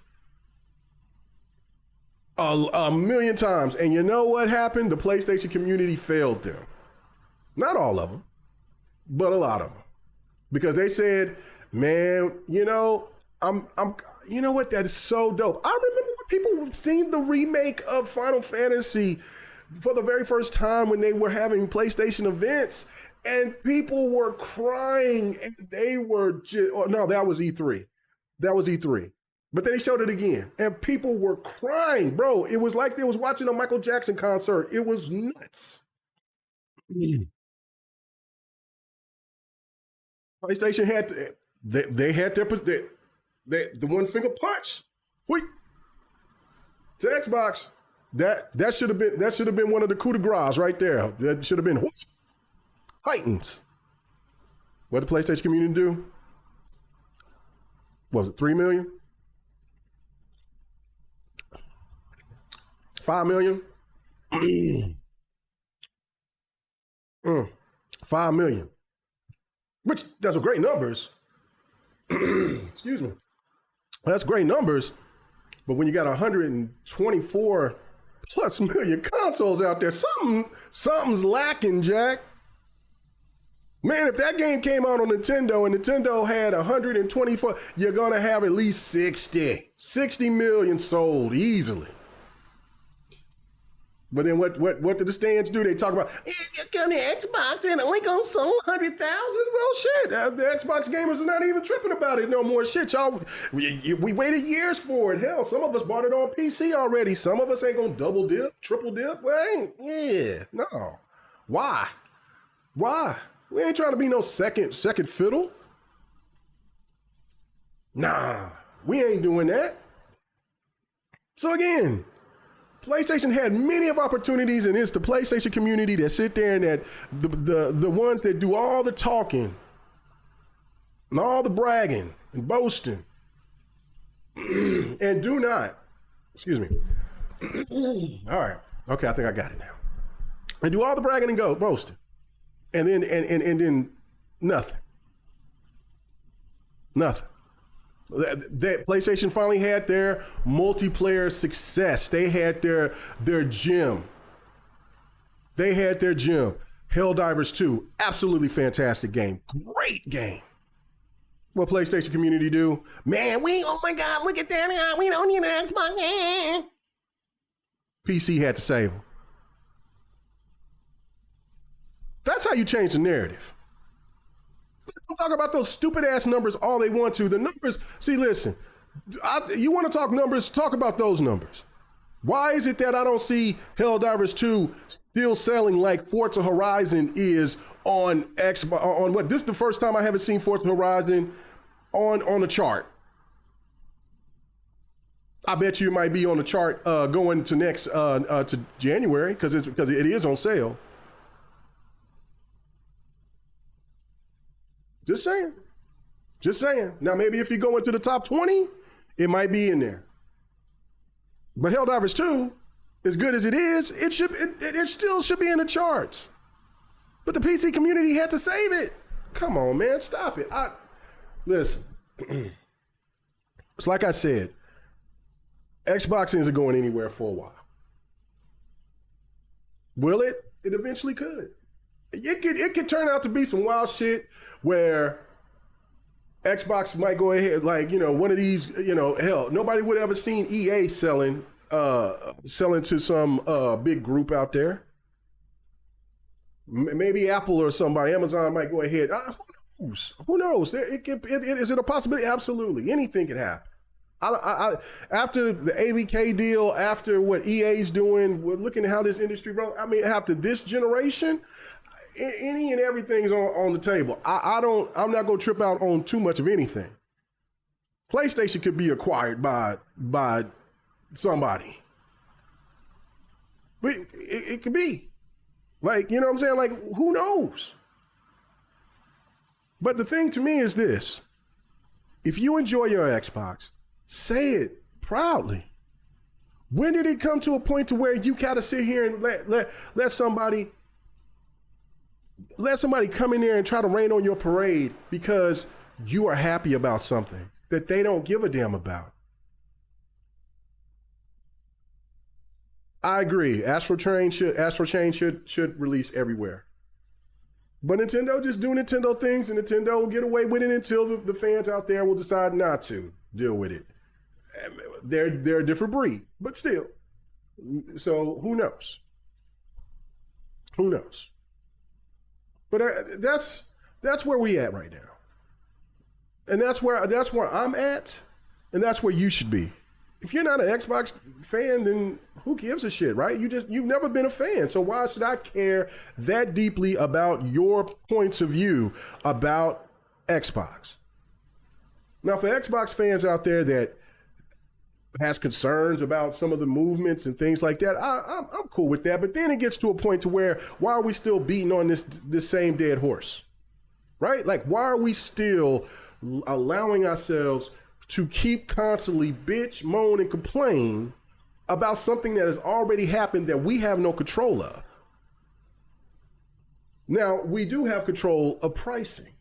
Speaker 1: a million times, and you know what happened? The PlayStation community failed them. Not all of them, but a lot of them, because they said, "Man, you know what? That is so dope." I remember when people seen the remake of Final Fantasy for the very first time when they were having PlayStation events, and people were crying, and they were just, no, that was E3. But then they showed it again, and people were crying, bro. It was like they was watching a Michael Jackson concert. It was nuts. PlayStation had they had the one finger punch. Wait, to Xbox, that should have been one of the coup de grace right there. That should have been heightened. What did the PlayStation community do? Was it 3 million? 5 million? 5 million. Which, those are great numbers. Excuse me. That's great numbers. But when you got 124 plus million consoles out there, something's lacking, Jack. Man, if that game came out on Nintendo and Nintendo had 124, you're going to have at least 60 million sold easily. But then what did the stands do? They talk about, you come to Xbox and only gonna sell 100,000? Well, shit, the Xbox gamers are not even tripping about it no more. Shit, y'all, we waited years for it. Hell, some of us bought it on PC already. Some of us ain't gonna double dip, triple dip. Well, no. Why? We ain't trying to be no second fiddle. Nah, we ain't doing that. So again, PlayStation had many of opportunities, and it's the PlayStation community that sit there and that the ones that do all the talking and all the bragging and boasting and do not, excuse me. All right. Okay, I think I got it now. And do all the bragging and boasting. And then nothing. That PlayStation finally had their multiplayer success. They had their gem. Helldivers 2, absolutely fantastic game. Great game. What PlayStation community do? Man, oh my God, look at that. We don't need an Xbox. PC had to save them. That's how you change the narrative. Don't talk about those stupid ass numbers all they want to. The numbers, see, listen, you want to talk numbers, talk about those numbers. Why is it that I don't see Helldivers 2 still selling like Forza Horizon is on Xbox? On what? This is the first time I haven't seen Forza Horizon on the chart. I bet you it might be on the chart going to next to January because it is on sale. Just saying. Just saying. Now maybe if you go into the top 20, it might be in there. But Helldivers 2, as good as it is, it still should be in the charts. But the PC community had to save it. Come on, man, stop it. Listen. It's like I said, Xbox isn't going anywhere for a while. Will it? It eventually could. It could turn out to be some wild shit where Xbox might go ahead, like, one of these, hell, nobody would have ever seen EA selling to some big group out there. Maybe Apple or somebody, Amazon might go ahead. Who knows? Is it a possibility? Absolutely. Anything can happen. After the ABK deal, after what EA's doing, we're looking at how this industry runs. I mean, after this generation, any and everything's on the table. I'm not gonna trip out on too much of anything. PlayStation could be acquired by somebody. But it could be. Like, you know what I'm saying? Like, who knows? But the thing to me is this. If you enjoy your Xbox, say it proudly. When did it come to a point to where you gotta sit here and let somebody come in there and try to rain on your parade because you are happy about something that they don't give a damn about? I agree. Astral Chain should release everywhere. But Nintendo just do Nintendo things, and Nintendo will get away with it until the fans out there will decide not to deal with it. They're a different breed, but still. So who knows? Who knows? But that's where we at right now, and that's where I'm at, and that's where you should be. If you're not an Xbox fan, then who gives a shit, right? You've never been a fan, so why should I care that deeply about your points of view about Xbox? Now, for Xbox fans out there that has concerns about some of the movements and things like that, I'm cool with that. But then it gets to a point to where, why are we still beating on this same dead horse, right? Like, why are we still allowing ourselves to keep constantly bitch, moan, and complain about something that has already happened that we have no control of? Now, we do have control of pricing.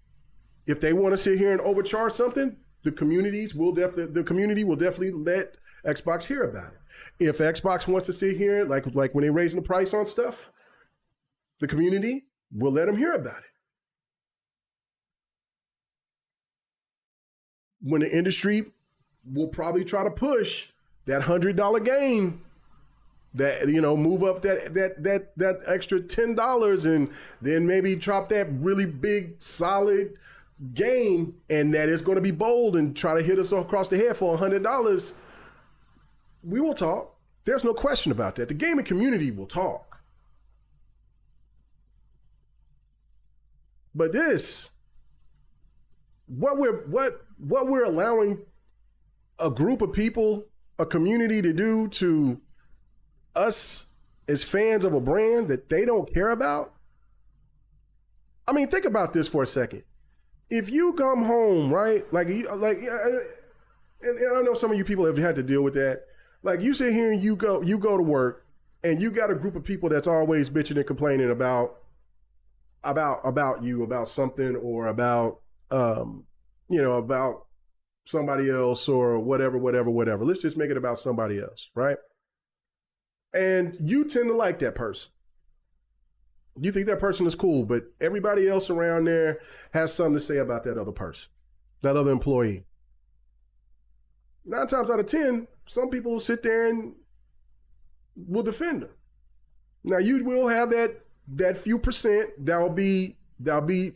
Speaker 1: If they want to sit here and overcharge something, the community will definitely let Xbox hear about it. If Xbox wants to sit here, like when they're raising the price on stuff, the community will let them hear about it. When the industry will probably try to push that $100 game, that, move up that extra $10 and then maybe drop that really big solid game, and that is going to be bold and try to hit us across the head for $100, we will talk. There's no question about that. The gaming community will talk. But this, what we're allowing a group of people, a community to do to us as fans of a brand that they don't care about. I mean, think about this for a second. If you come home, right, and I know some of you people have had to deal with that. Like, you sit here and you go to work, and you got a group of people that's always bitching and complaining about you, about something, or about about somebody else, or whatever. Let's just make it about somebody else, right? And you tend to like that person. You think that person is cool, but everybody else around there has something to say about that other person. that other employee. 9 times out of 10, some people will sit there and will defend them. Now you will have that few percent that'll be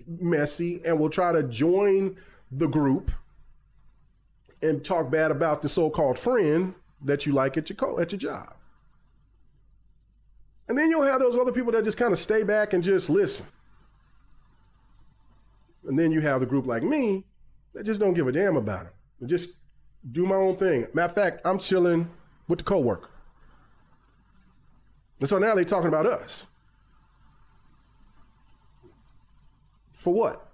Speaker 1: messy and will try to join the group and talk bad about the so-called friend that you like at your job. And then you'll have those other people that just kind of stay back and just listen. And then you have the group like me that just don't give a damn about it. I just do my own thing. Matter of fact, I'm chilling with the coworker. And so now they're talking about us. For what?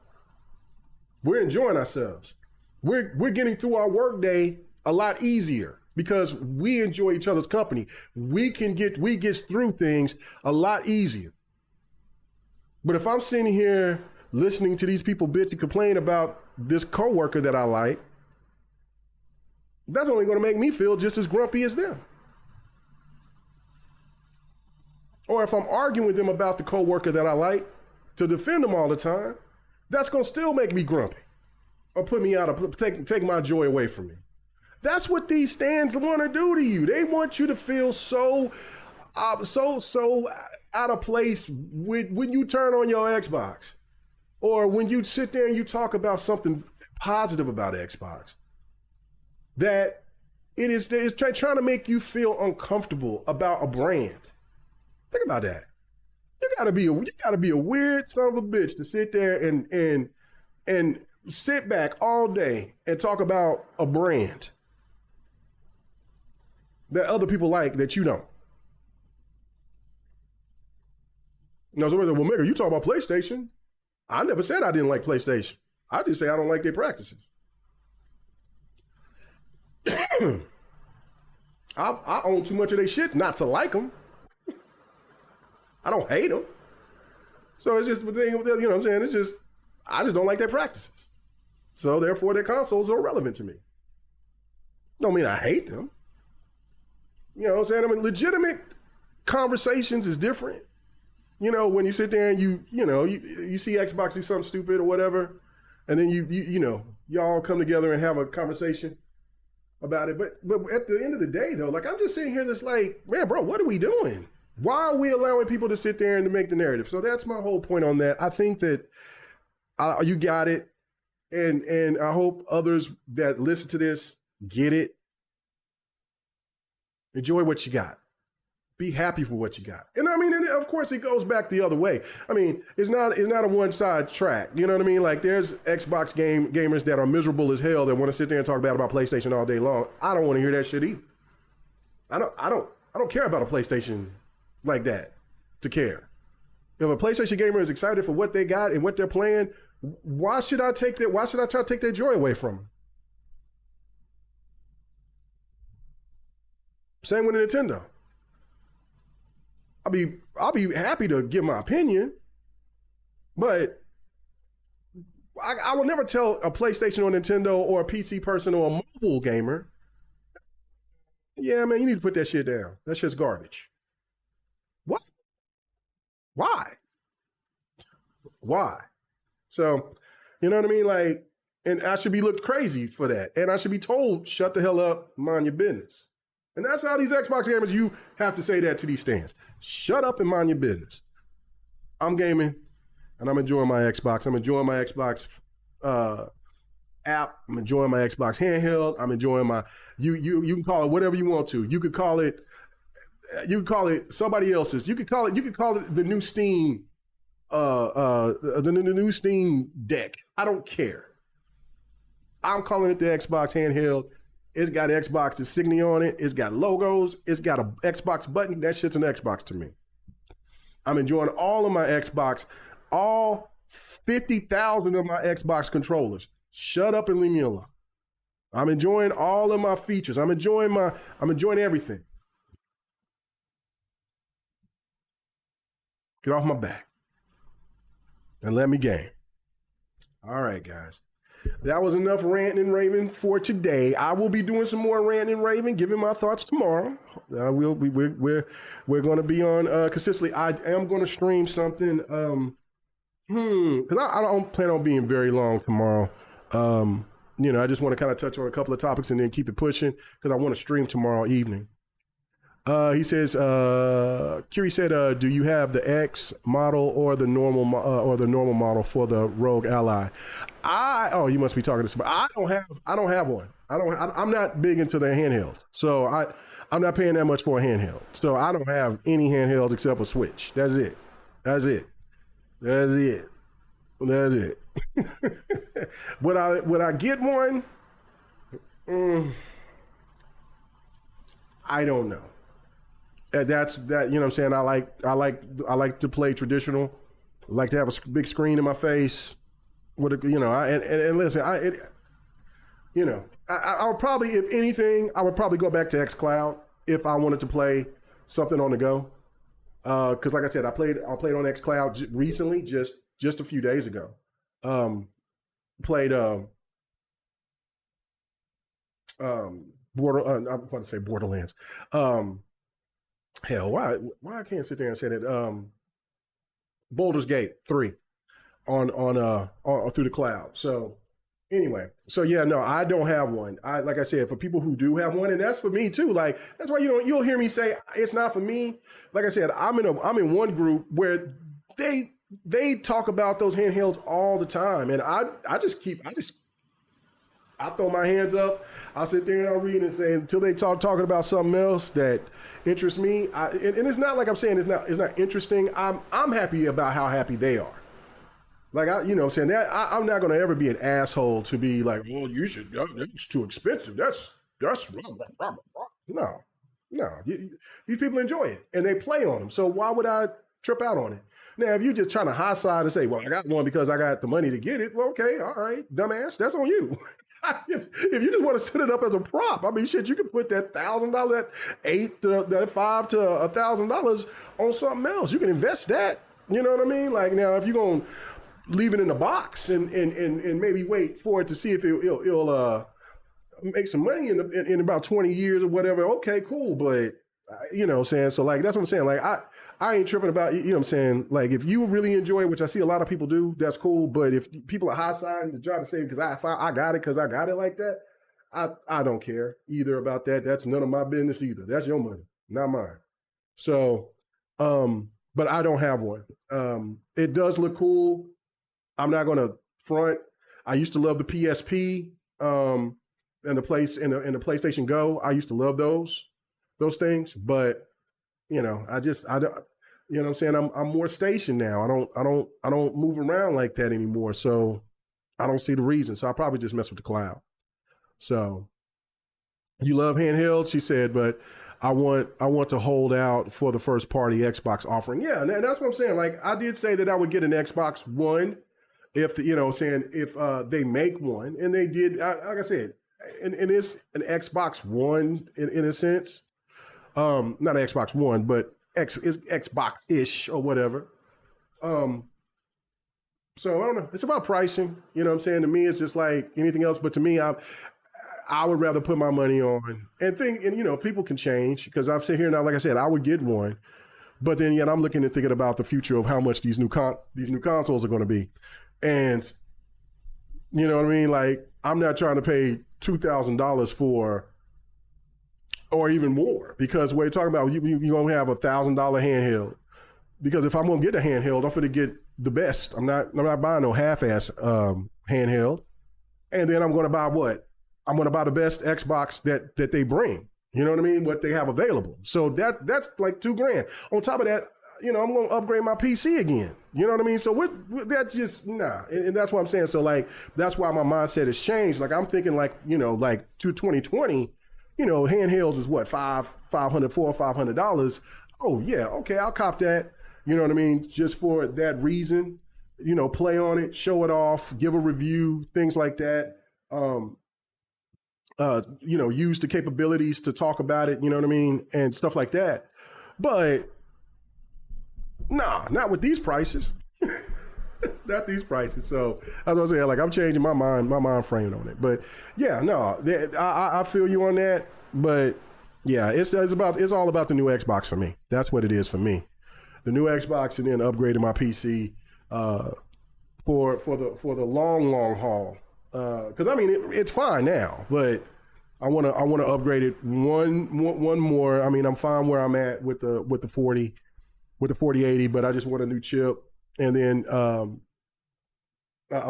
Speaker 1: We're enjoying ourselves. We're getting through our workday a lot easier because we enjoy each other's company. We get through things a lot easier. But if I'm sitting here listening to these people bitch and complain about this coworker that I like, that's only going to make me feel just as grumpy as them. Or if I'm arguing with them about the coworker that I like to defend them all the time, that's going to still make me grumpy or put me out of, take my joy away from me. That's what these stands want to do to you. They want you to feel so out of place when you turn on your Xbox or when you sit there and you talk about something positive about Xbox. That it's trying to make you feel uncomfortable about a brand. Think about that. You gotta be a weird son of a bitch to sit there and sit back all day and talk about a brand that other people like that you don't. Now, well, Mega, you talk about PlayStation. I never said I didn't like PlayStation. I just say I don't like their practices. I own too much of their shit not to like them. I don't hate them. So it's just the thing, you know what I'm saying? It's just, I just don't like their practices. So therefore their consoles are irrelevant to me. Don't mean I hate them. You know what I'm saying? I mean, legitimate conversations is different. You know, when you sit there and you see Xbox do something stupid or whatever, and then you know, y'all come together and have a conversation about it. But at the end of the day though, like I'm just sitting here just like, man, bro, what are we doing? Why are we allowing people to sit there and to make the narrative? So that's my whole point on that. I think that you got it. And I hope others that listen to this get it. Enjoy what you got. Be happy for what you got. And I mean, and of course it goes back the other way. I mean, it's not a one-side track. You know what I mean? Like there's Xbox gamers that are miserable as hell that want to sit there and talk bad about PlayStation all day long. I don't want to hear that shit either. I don't care about a PlayStation like that to care. If a PlayStation gamer is excited for what they got and what they're playing, why should I try to take their joy away from them? Same with Nintendo. I'll be happy to give my opinion, but I will never tell a PlayStation or Nintendo or a PC person or a mobile gamer, yeah, man, you need to put that shit down. That shit's garbage. What? Why? So, you know what I mean? Like, and I should be looked crazy for that. And I should be told, shut the hell up, mind your business. And that's how these Xbox gamers, you have to say that to these stands. Shut up and mind your business. I'm gaming and I'm enjoying my Xbox. I'm enjoying my Xbox app. I'm enjoying my Xbox handheld. I'm enjoying my, you can call it whatever you want to. You could call it somebody else's. You could call it the new Steam, the new Steam deck. I don't care. I'm calling it the Xbox handheld. It's got Xbox insignia on it. It's got logos. It's got an Xbox button. That shit's an Xbox to me. I'm enjoying all of my Xbox, all 50,000 of my Xbox controllers. Shut up and leave me alone. I'm enjoying all of my features. I'm enjoying everything. Get off my back and let me game. All right, guys. That was enough ranting and raving for today. I will be doing some more ranting and raving, giving my thoughts tomorrow. We're going to be on consistently. I am going to stream something. Because I don't plan on being very long tomorrow. I just want to kind of touch on a couple of topics and then keep it pushing because I want to stream tomorrow evening. He says, Curie said, do you have the X model or the normal model for the Rogue Ally? You must be talking to somebody. I don't have one. I'm not big into the handheld. So I'm not paying that much for a handheld. So I don't have any handhelds except a Switch. That's it. Would I get one? I don't know. That's that. You know what I'm saying? I like to play traditional. I like to have a big screen in my face. And listen, I would probably, if anything, I would probably go back to xCloud if I wanted to play something on the go. Because like I said, I played on xCloud recently, just a few days ago. Played I'm about to say Borderlands. Hell, why I can't sit there and say that? Baldur's Gate 3 on through the cloud. So anyway, I don't have one. Like I said, for people who do have one, and that's for me too. Like that's why you'll hear me say it's not for me. Like I said, I'm in one group where they talk about those handhelds all the time, and I throw my hands up. I'll sit there and I'll read and say until they talking about something else that interests me. And it's not like I'm saying it's not interesting. I'm happy about how happy they are. Like I'm saying that I'm not going to ever be an asshole to be like, well, you should. It's too expensive. That's no. These people enjoy it and they play on them. So why would I trip out on it? Now, if you're just trying to high side and say, well, I got one because I got the money to get it. Well, okay, all right, dumbass, that's on you. If you just want to set it up as a prop, I mean, shit, you could put that $1,000, that $500 to $1,000 on something else. You can invest that. You know what I mean? Like now, if you're gonna leave it in the box and maybe wait for it to see if it'll make some money in about 20 years or whatever. Okay, cool, but you know what I'm saying? So like that's what I'm saying. Like I ain't tripping about, you know what I'm saying? Like if you really enjoy it, which I see a lot of people do, that's cool. But if people are high side to try to say because I got it like that, I don't care either about that. That's none of my business either. That's your money, not mine. So but I don't have one. It does look cool. I'm not gonna front. I used to love the PSP and the PlayStation Go. I used to love those things, but you know, I don't, you know what I'm saying? I'm more stationed now. I don't move around like that anymore. So I don't see the reason. So I probably just mess with the cloud. So you love handhelds, she said, but I want to hold out for the first party Xbox offering. Yeah, and that's what I'm saying. Like I did say that I would get an Xbox One if they make one, and they did. Like I said, and it's an Xbox One in a sense. Not an Xbox One, but Xbox-ish or whatever. So I don't know. It's about pricing. You know what I'm saying? To me, it's just like anything else. But to me, I would rather put my money on and you know, people can change because I've sit here now, like I said, I would get one. But then yet I'm looking and thinking about the future of how much these new consoles are going to be. And you know what I mean? Like I'm not trying to pay $2,000 for or even more, because we're talking about you're going to have $1,000 handheld. Because if I'm going to get a handheld, I'm going to get the best. I'm not buying no half-ass handheld. And then I'm going to buy what? I'm going to buy the best Xbox that they bring. You know what I mean? What they have available. So that's like $2,000. On top of that, you know, I'm going to upgrade my PC again. You know what I mean? So that's just, nah. And that's what I'm saying. So like, that's why my mindset has changed. Like I'm thinking like, you know, like to 2020, you know, handhelds is what, $400 or $500. Oh yeah, okay, I'll cop that. You know what I mean? Just for that reason, you know, play on it, show it off, give a review, things like that. You know, use the capabilities to talk about it, you know what I mean? And stuff like that. But nah, not with these prices. Not these prices. So as I was saying, like I'm changing my mind frame on it. But yeah, no, I feel you on that. But yeah, it's all about the new Xbox for me. That's what it is for me. The new Xbox and then upgrading my PC for the long haul. because I mean it's fine now, but I want to upgrade it one more. I mean, I'm fine where I'm at with the 4080, but I just want a new chip, and then I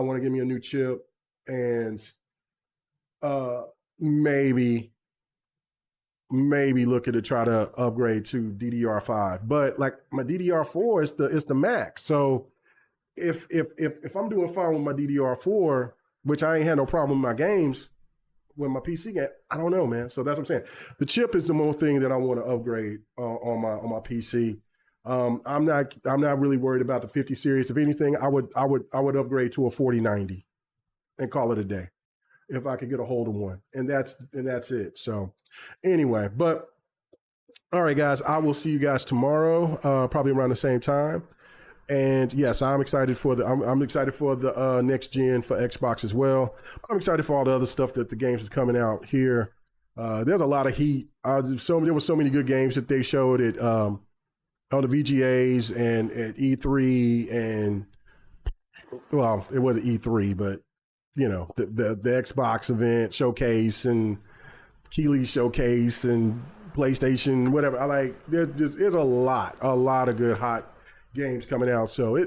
Speaker 1: want to give me a new chip, and maybe looking to try to upgrade to DDR5. But like my DDR4 is the max. So if I'm doing fine with my DDR4, which I ain't had no problem with my games, with my PC game, I don't know, man. So that's what I'm saying. The chip is the most thing that I want to upgrade on my PC. I'm not really worried about the 50 series. If anything, I would upgrade to a 4090 and call it a day if I could get a hold of one. And that's it. So anyway, but all right, guys, I will see you guys tomorrow, probably around the same time. And yes, I'm excited for I'm excited for the next gen for Xbox as well. I'm excited for all the other stuff that the games is coming out here. There's a lot of heat. There were so many good games that they showed at on the VGAs and at E3, and well, it wasn't E3, but you know, the Xbox event showcase and Keighley showcase and PlayStation, whatever. There's a lot of good hot games coming out. So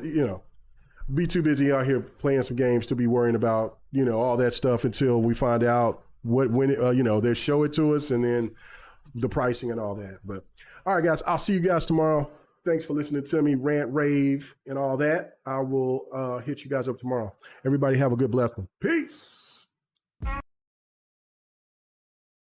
Speaker 1: be too busy out here playing some games to be worrying about, all that stuff until we find out they show it to us and then the pricing and all that. But all right, guys, I'll see you guys tomorrow. Thanks for listening to me rant, rave, and all that. I will hit you guys up tomorrow. Everybody have a good blessing. Peace.